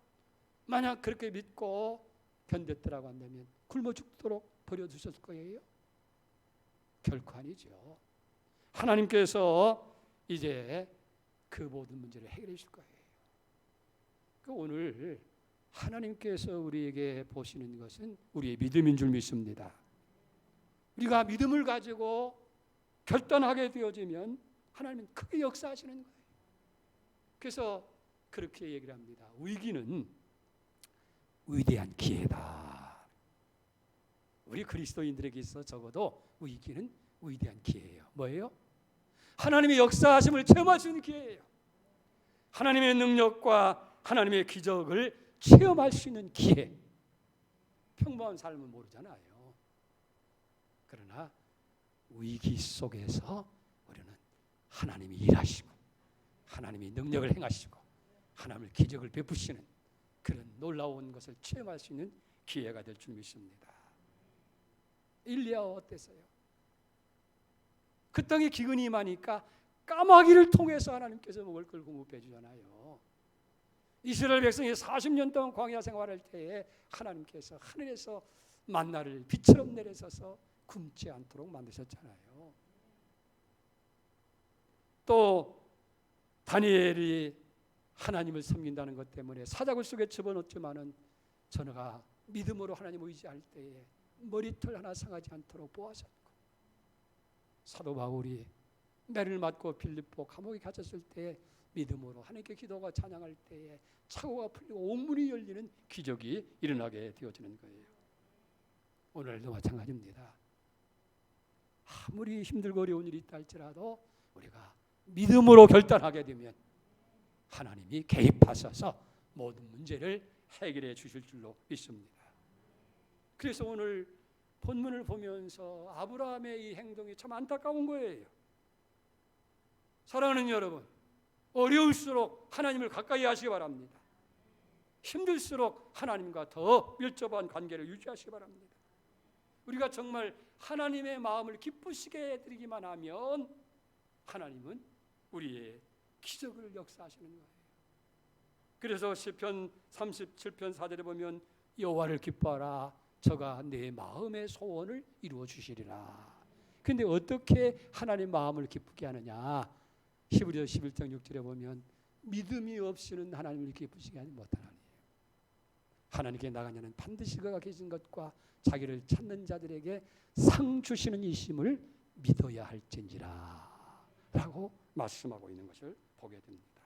S1: 만약 그렇게 믿고 견뎠더라고 한다면 굶어 죽도록 버려두셨을 거예요? 결코 아니죠. 하나님께서 이제 그 모든 문제를 해결해 주실 거예요. 오늘 하나님께서 우리에게 보시는 것은 우리의 믿음인 줄 믿습니다. 우리가 믿음을 가지고 결단하게 되어지면 하나님은 크게 역사하시는 거예요. 그래서 그렇게 얘기를 합니다. 위기는 위대한 기회다. 우리 그리스도인들에게 있어 적어도 위기는 위대한 기회예요. 뭐예요? 하나님의 역사하심을 체험할 수 있는 기회예요. 하나님의 능력과 하나님의 기적을 체험할 수 있는 기회. 평범한 삶은 모르잖아요. 그러나 위기 속에서 우리는 하나님이 일하시고 하나님이 능력을 행하시고 하나님의 기적을 베푸시는 그런 놀라운 것을 체험할 수 있는 기회가 될 줄 믿습니다. 일리야 어땠어요? 그 땅에 기근이 임하니까 까마귀를 통해서 하나님께서 먹을 걸 공급해 주잖아요. 이스라엘 백성이 40년 동안 광야 생활할 때에 하나님께서 하늘에서 만나를 비처럼 내려서서 굶지 않도록 만드셨잖아요. 또 다니엘이 하나님을 섬긴다는 것 때문에 사자굴 속에 집어넣었지만은 저너가 믿음으로 하나님을 의지할 때에 머리털 하나 상하지 않도록 보호하셨고, 사도 바울이 매를 맞고 빌립보 감옥에 갇혔을 때 믿음으로 하나님께 기도가 찬양할 때에 차고가 풀리고 온문이 열리는 기적이 일어나게 되어지는 거예요. 오늘도 마찬가지입니다. 아무리 힘들고 어려운 일이 있다 할지라도 우리가 믿음으로 결단하게 되면 하나님이 개입하셔서 모든 문제를 해결해 주실 줄로 믿습니다. 그래서 오늘 본문을 보면서 아브라함의 이 행동이 참 안타까운 거예요. 사랑하는 여러분, 어려울수록 하나님을 가까이 하시기 바랍니다. 힘들수록 하나님과 더 밀접한 관계를 유지하시기 바랍니다. 우리가 정말 하나님의 마음을 기쁘시게 해드리기만 하면 하나님은 우리의 기적을 역사하시는 거예요. 그래서 시편 37편 4절에 보면 여호와를 기뻐하라, 저가 내 마음의 소원을 이루어 주시리라. 근데 어떻게 하나님 마음을 기쁘게 하느냐? 히브리서 11장 6절에 보면 믿음이 없이는 하나님을 기쁘시게 하지 못하나니, 하나님께 나가냐는 반드시 그가 계신 것과 자기를 찾는 자들에게 상 주시는 이심을 믿어야 할진지라 라고 말씀하고 있는 것을 보게 됩니다.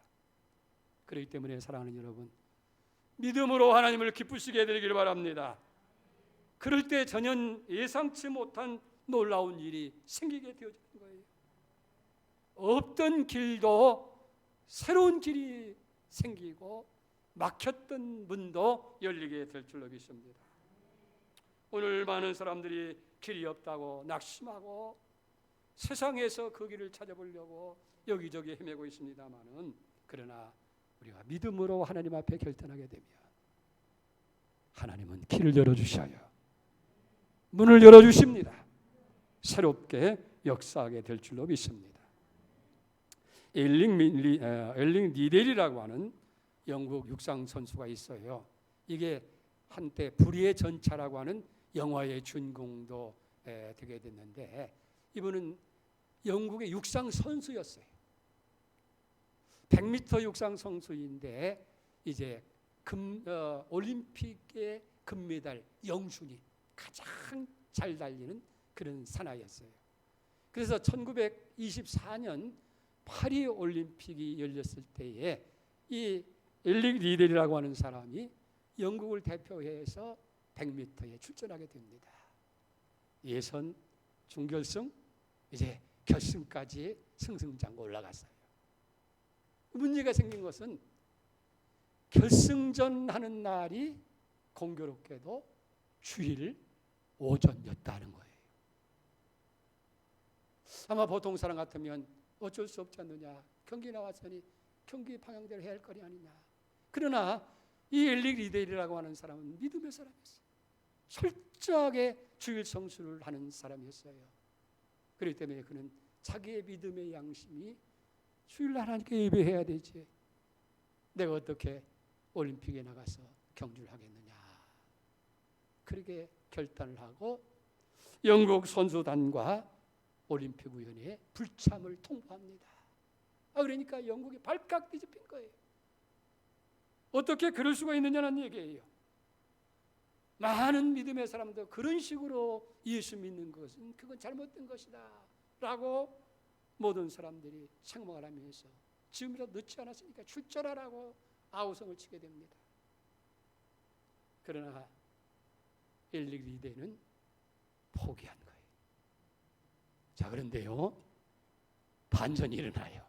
S1: 그렇기 때문에 사랑하는 여러분, 믿음으로 하나님을 기쁘시게 해드리길 바랍니다. 그럴 때 전혀 예상치 못한 놀라운 일이 생기게 되어지는 거예요. 없던 길도 새로운 길이 생기고 막혔던 문도 열리게 될 줄로 믿습니다. 오늘 많은 사람들이 길이 없다고 낙심하고 세상에서 그 길을 찾아보려고 여기저기 헤매고 있습니다만은, 그러나 우리가 믿음으로 하나님 앞에 결단하게 되면 하나님은 길을 열어주셔요. 문을 열어주십니다. 새롭게 역사하게 될 줄로 믿습니다. 엘링 니델이라고 하는 영국 육상 선수가 있어요. 이게 한때 불의의 전차라고 하는 영화의 주인공도 되게 됐는데, 이분은 영국의 육상 선수였어요. 100m 육상 선수인데 이제 올림픽의 금메달 영순위 가장 잘 달리는 그런 사나이였어요. 그래서 1924년 파리 올림픽이 열렸을 때에 이 엘릭 리델이라고 하는 사람이 영국을 대표해서 100m에 출전하게 됩니다. 예선, 중결승, 이제 결승까지 승승장구 올라갔어요. 문제가 생긴 것은 결승전 하는 날이 공교롭게도 주일 오전이었다는 거예요. 아마 보통 사람 같으면 어쩔 수 없지 않느냐, 경기 나왔으니 경기 방향대로 해야 할 거리 아니냐. 그러나 이 엘릭 리델이라고 하는 사람은 믿음의 사람이었어요. 철저하게 주일 성수를 하는 사람이었어요. 그렇기 때문에 그는 자기의 믿음의 양심이 주일 하나님께 예배해야 되지, 내가 어떻게 올림픽에 나가서 경주를 하겠느냐, 그렇게 결단을 하고 영국 선수단과 올림픽위원회에 불참을 통보합니다. 그러니까 영국이 발칵 뒤집힌 거예요. 어떻게 그럴 수가 있느냐는 얘기예요. 많은 믿음의 사람도 그런 식으로 예수 믿는 것은 그건 잘못된 것이다 라고 모든 사람들이 책망을 하면서 지금이라도 늦지 않았으니까 출전하라고 아우성을 치게 됩니다. 그러나 엘릭 리델은 포기한 거예요. 자, 그런데요, 반전이 일어나요.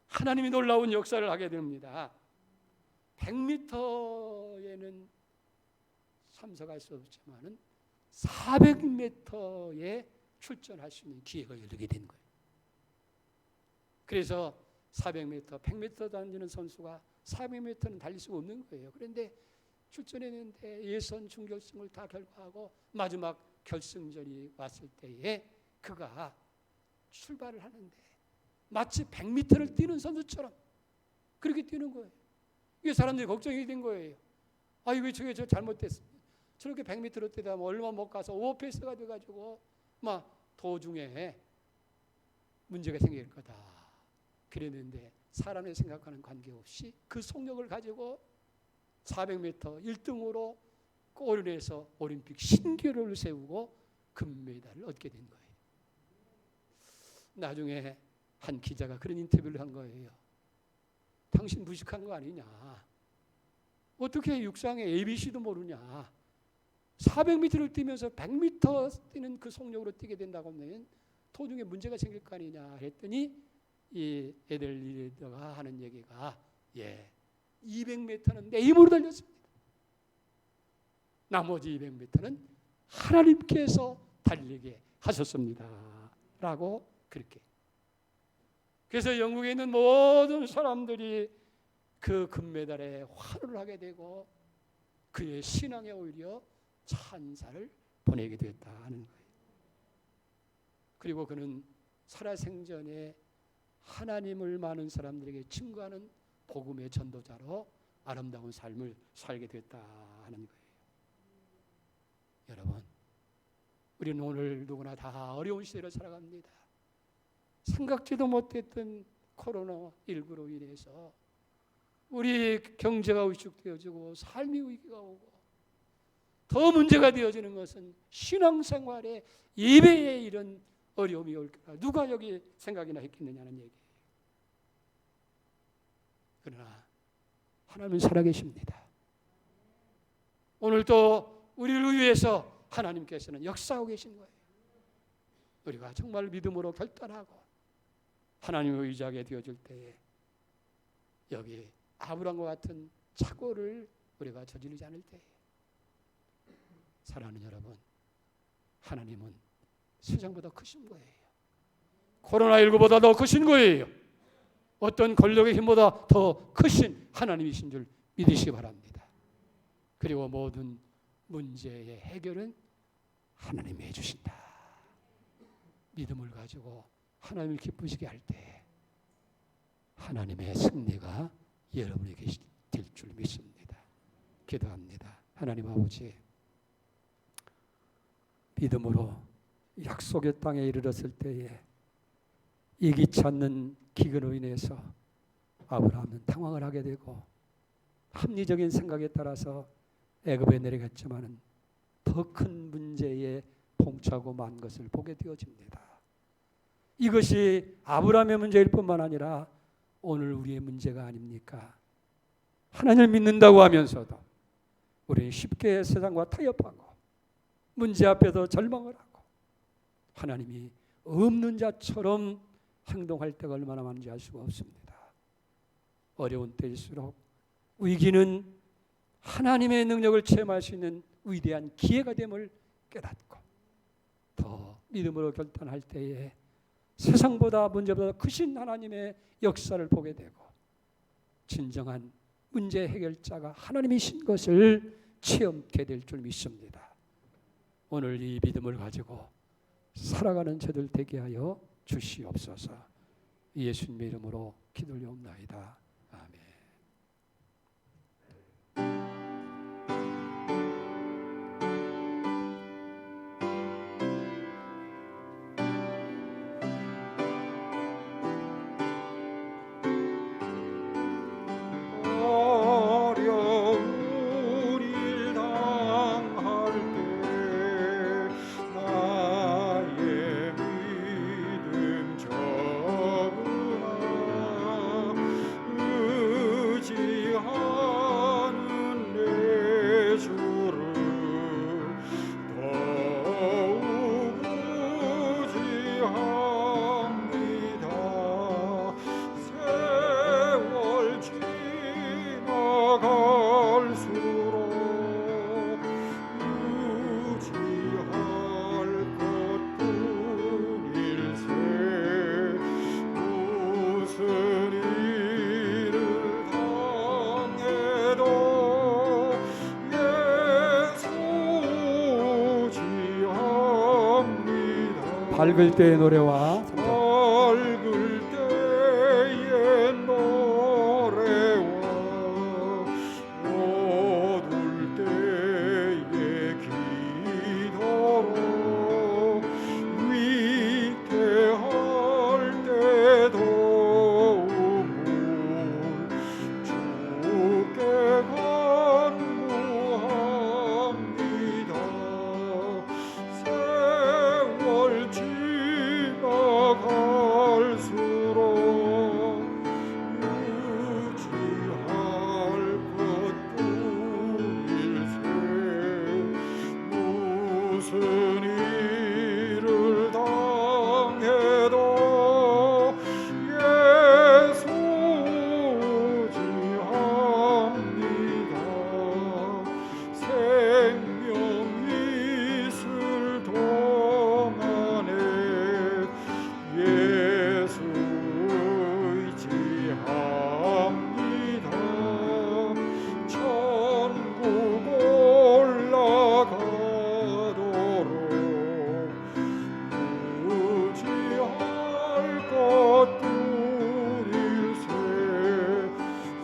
S1: 하나님이 놀라운 역사를 하게 됩니다. 100m에는 참석할 수 없지만은 400m에 출전할 수 있는 기회가 열리게 된 거예요. 그래서 400m, 100m 달리는 선수가 400m는 달릴 수가 없는 거예요. 그런데 출전했는데 예선, 중결승을 다 결과하고 마지막 결승전이 왔을 때에 그가 출발을 하는데 마치 100m를 뛰는 선수처럼 그렇게 뛰는 거예요. 이게 사람들이 걱정이 된 거예요. 왜 저게 잘못됐어? 저렇게 100m로 뛰다 보면 얼마 못 가서 오버페이스가 돼가지고 막 도중에 문제가 생길 거다. 그랬는데 사람의 생각과는 관계없이 그 속력을 가지고 400m 1등으로 골에서 올림픽 신기록을 세우고 금메달을 얻게 된 거예요. 나중에 한 기자가 그런 인터뷰를 한 거예요. 당신 무식한 거 아니냐? 어떻게 육상의 ABC도 모르냐? 400m를 뛰면서 100m 뛰는 그 속력으로 뛰게 된다고 하면 도중에 문제가 생길 거 아니냐 했더니 이 에델리더가 하는 얘기가 200m는 내 힘으로 달렸습니다. 나머지 200m는 하나님께서 달리게 하셨습니다. 라고 그렇게. 그래서 영국에 있는 모든 사람들이 그 금메달에 환호를 하게 되고 그의 신앙에 오히려 찬사를 보내게 되었다는 거예요. 그리고 그는 살아생전에 하나님을 많은 사람들에게 증거하는 복음의 전도자로 아름다운 삶을 살게 됐다는 거예요. 여러분, 우리는 오늘 누구나 다 어려운 시대를 살아갑니다. 생각지도 못했던 코로나19로 인해서 우리 경제가 위축되어지고 삶이 위기가 오고 더 문제가 되어지는 것은 신앙생활에 예배에 이런 어려움이 올 거라 누가 여기 생각이나 했겠느냐는 얘기예요. 그러나 하나님은 살아계십니다. 오늘도 우리를 위해서 하나님께서는 역사하고 계신 거예요. 우리가 정말 믿음으로 결단하고 하나님을 의지하게 되어질 때에 여기 아브라함과 같은 착오를 우리가 저지르지 않을 때에 사랑하는 여러분, 하나님은 세상보다 크신 거예요. 코로나19보다 더 크신 거예요. 어떤 권력의 힘보다 더 크신 하나님이신 줄 믿으시기 바랍니다. 그리고 모든 문제의 해결은 하나님이 해주신다. 믿음을 가지고 하나님을 기쁘시게 할 때 하나님의 승리가 여러분에게 될 줄 믿습니다. 기도합니다. 하나님 아버지, 믿음으로 약속의 땅에 이르렀을 때에 이기치 않는 기근으로 인해서 아브라함은 당황을 하게 되고 합리적인 생각에 따라서 애굽에 내려갔지만은 더 큰 문제에 봉착하고 만 것을 보게 되어집니다. 이것이 아브라함의 문제일 뿐만 아니라 오늘 우리의 문제가 아닙니까? 하나님을 믿는다고 하면서도 우리는 쉽게 세상과 타협하고 문제 앞에서 절망을 하고 하나님이 없는 자처럼 행동할 때가 얼마나 많은지 알 수가 없습니다. 어려운 때일수록 위기는 하나님의 능력을 체험할 수 있는 위대한 기회가 됨을 깨닫고 더 믿음으로 결단할 때에 세상보다 문제보다 크신 하나님의 역사를 보게 되고 진정한 문제 해결자가 하나님이신 것을 체험하게 될 줄 믿습니다. 오늘 이 믿음을 가지고 살아가는 저들 되게 하여 주시옵소서. 예수님의 이름으로 기도올리옵나이다. 아멘.
S2: 어려운 일 당할 때 나의 믿음 적으나 의지하는 내 주를 더욱 의지합니다. 세월 지나갈수록 유지할 것뿐일세. 무슨 일을 당해도 예수지합니다.
S1: 밝을 때의 노래와
S2: 밝을 때의 노래와 어두울 때의 기도로 위태할 때 도움을 주께 간구합니다. 세월 지나갈수록 유지할 것뿐일세. 무슨 일을 당해도 예수지합니다. 생명 있을 동안에 예수 의지합니다. 천국 올라가도록 유지할 것뿐일세.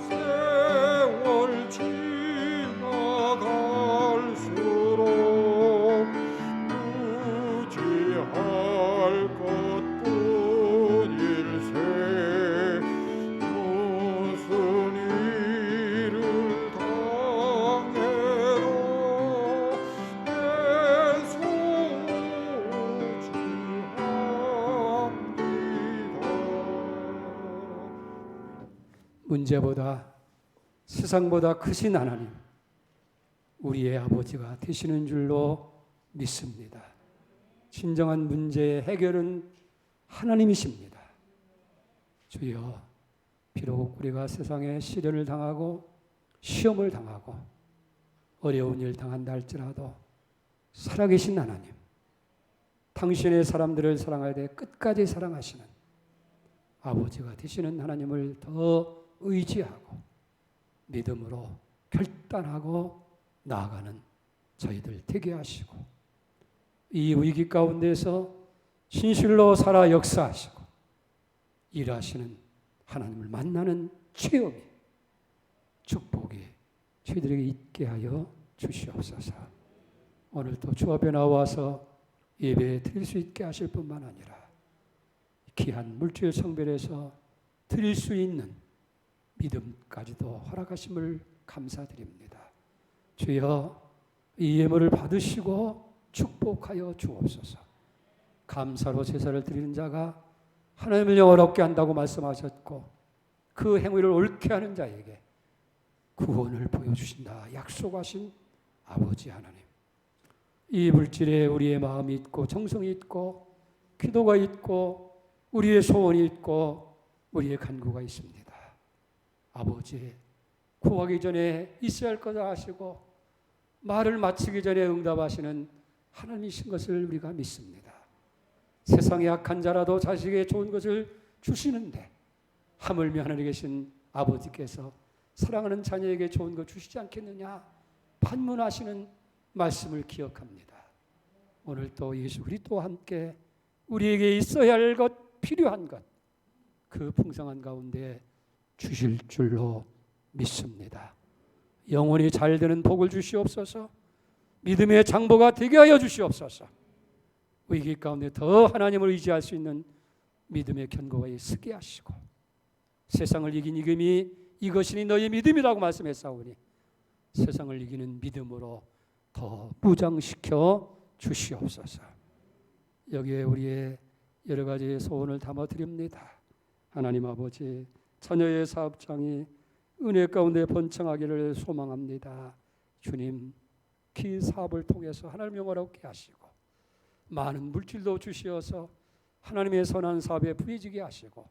S2: 세월 지나갈수록 유지할 것뿐일세. 무슨 일을 당해도 예수지합니다.
S1: 문제보다 세상보다 크신 하나님, 우리의 아버지가 되시는 줄로 믿습니다. 진정한 문제의 해결은 하나님이십니다. 주여, 비록 우리가 세상에 시련을 당하고 시험을 당하고 어려운 일 당한다 할지라도 살아계신 하나님, 당신의 사람들을 사랑하되 끝까지 사랑하시는 아버지가 되시는 하나님을 더 의지하고 믿음으로 결단하고 나아가는 저희들 되게 하시고 이 위기 가운데서 진실로 살아 역사하시고 일하시는 하나님을 만나는 체험이 축복이 저희들에게 있게 하여 주시옵소서. 오늘도 주 앞에 나와서 예배 드릴 수 있게 하실 뿐만 아니라 귀한 물질 성별에서 드릴 수 있는 믿음까지도 허락하심을 감사드립니다. 주여, 이 예물을 받으시고 축복하여 주옵소서. 감사로 제사를 드리는 자가 하나님을 영화롭게 한다고 말씀하셨고, 그 행위를 옳게 하는 자에게 구원을 보여주신다 약속하신 아버지 하나님, 이 물질에 우리의 마음이 있고 정성이 있고 기도가 있고 우리의 소원이 있고 우리의 간구가 있습니다. 아버지, 구하기 전에 있어야 할 것을 아시고 말을 마치기 전에 응답하시는 하나님이신 것을 우리가 믿습니다. 세상에 악한 자라도 자식에게 좋은 것을 주시는데 하물며 하늘에 계신 아버지께서 사랑하는 자녀에게 좋은 것 주시지 않겠느냐 반문하시는 말씀을 기억합니다. 오늘 또 예수 그리스도와 함께 우리에게 있어야 할 것, 필요한 것, 그 풍성한 가운데 주실 줄로 믿습니다. 영원히 잘 되는 복을 주시옵소서. 믿음의 장보가 되게 하여 주시옵소서. 위기 가운데 더 하나님을 의지할 수 있는 믿음의 견고가 서게 하시고, 세상을 이긴 이김이 이것이니 너희 믿음이라고 말씀했사오니 세상을 이기는 믿음으로 더 무장시켜 주시옵소서. 여기에 우리의 여러 가지 소원을 담아 드립니다. 하나님 아버지, 자녀의 사업장이 은혜 가운데 번창하기를 소망합니다. 주님, 그 사업을 통해서 하나님 영화롭게 하시고 많은 물질도 주시어서 하나님의 선한 사업에 부해지게 하시고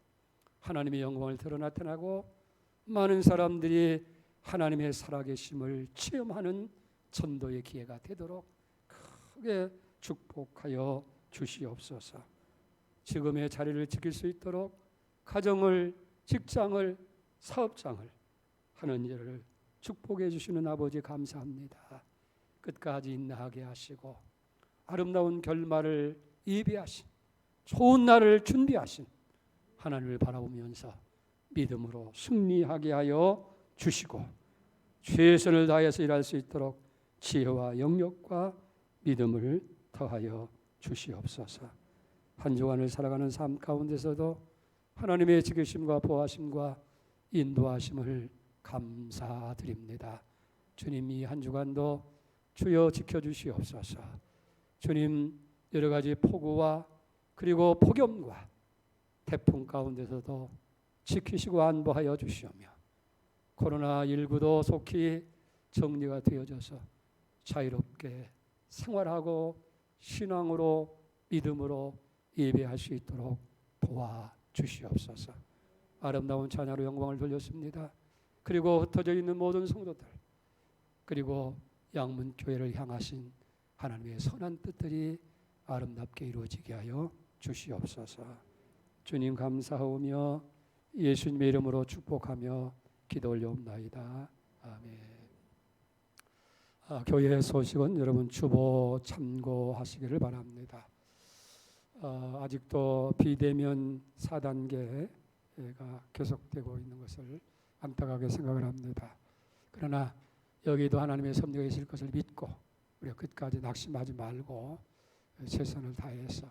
S1: 하나님의 영광을 드러 나타나고 많은 사람들이 하나님의 살아계심을 체험하는 전도의 기회가 되도록 크게 축복하여 주시옵소서. 지금의 자리를 지킬 수 있도록 가정을, 직장을, 사업장을 하는 일을 축복해 주시는 아버지 감사합니다. 끝까지 인내하게 하시고 아름다운 결말을 예비하신, 좋은 날을 준비하신 하나님을 바라보면서 믿음으로 승리하게 하여 주시고 최선을 다해서 일할 수 있도록 지혜와 영역과 믿음을 더하여 주시옵소서. 한 주간을 살아가는 삶 가운데서도 하나님의 지키심과 보호하심과 인도하심을 감사드립니다. 주님, 이 한 주간도 주여 지켜주시옵소서. 주님, 여러 가지 폭우와 그리고 폭염과 태풍 가운데서도 지키시고 안보하여 주시오며 코로나19도 속히 정리가 되어져서 자유롭게 생활하고 신앙으로 믿음으로 예배할 수 있도록 도와주시옵소서. 아름다운 찬양으로 영광을 돌렸습니다. 그리고 흩어져 있는 모든 성도들, 그리고 양문교회를 향하신 하나님의 선한 뜻들이 아름답게 이루어지게 하여 주시옵소서. 주님 감사하오며 예수님의 이름으로 축복하며 기도 올려옵나이다. 아멘. 교회 소식은 여러분 주보 참고하시기를 바랍니다. 아직도 비대면 4단계가 계속되고 있는 것을 안타깝게 생각을 합니다. 그러나 여기도 하나님의 섭리가 있을 것을 믿고 우리가 끝까지 낙심하지 말고 최선을 다해서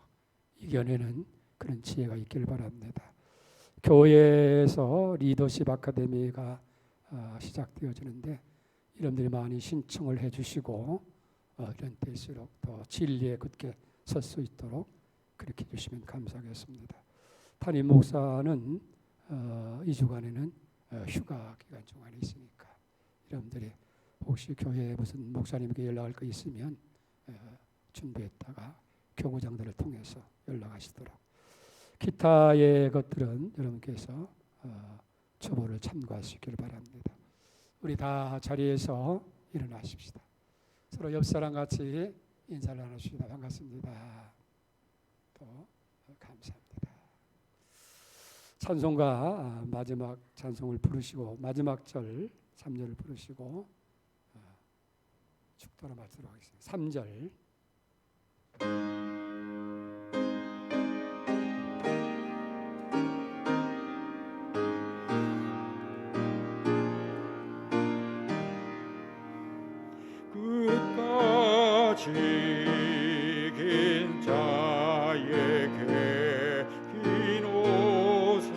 S1: 이겨내는 그런 지혜가 있길 바랍니다. 교회에서 리더십 아카데미가 시작되어지는데 여러분들이 많이 신청을 해주시고 이런 때일수록 더 진리에 굳게 설 수 있도록 그렇게 해주시면 감사하겠습니다. 담임 목사는 2주간에는 휴가 기간 중간에 있으니까 여러분들이 혹시 교회에 무슨 목사님에게 연락할 거 있으면 준비했다가 교구장들을 통해서 연락하시도록. 기타의 것들은 여러분께서 초보를 참고할 수 있기를 바랍니다. 우리 다 자리에서 일어나십시다. 서로 옆 사람 같이 인사를 나누십시다. 반갑습니다. 또 감사합니다. 찬송가 마지막 찬송을 부르시고 마지막 절 3절을 부르시고 축도로 마치도록 하겠습니다. 3절.
S2: 끝까지 긴 자에게 긴 옷을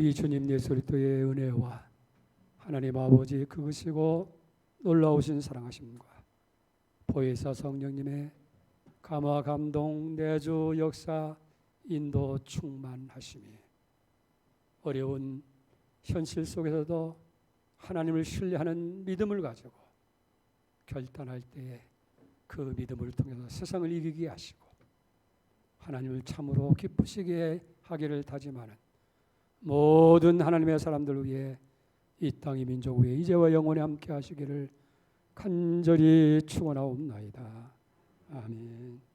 S1: 우리 주님 예수 그리스도의 은혜와 하나님 아버지 그것이고 놀라우신 사랑하심과 보혜사 성령님의 감화 감동 내주 역사 인도 충만하심이 어려운 현실 속에서도 하나님을 신뢰하는 믿음을 가지고 결단할 때에 그 믿음을 통해서 세상을 이기게 하시고 하나님을 참으로 기쁘시게 하기를 다짐하는 모든 하나님의 사람들 위해 이 땅의 민족 위에 이제와 영원히 함께 하시기를 간절히 축원하옵나이다. 아멘.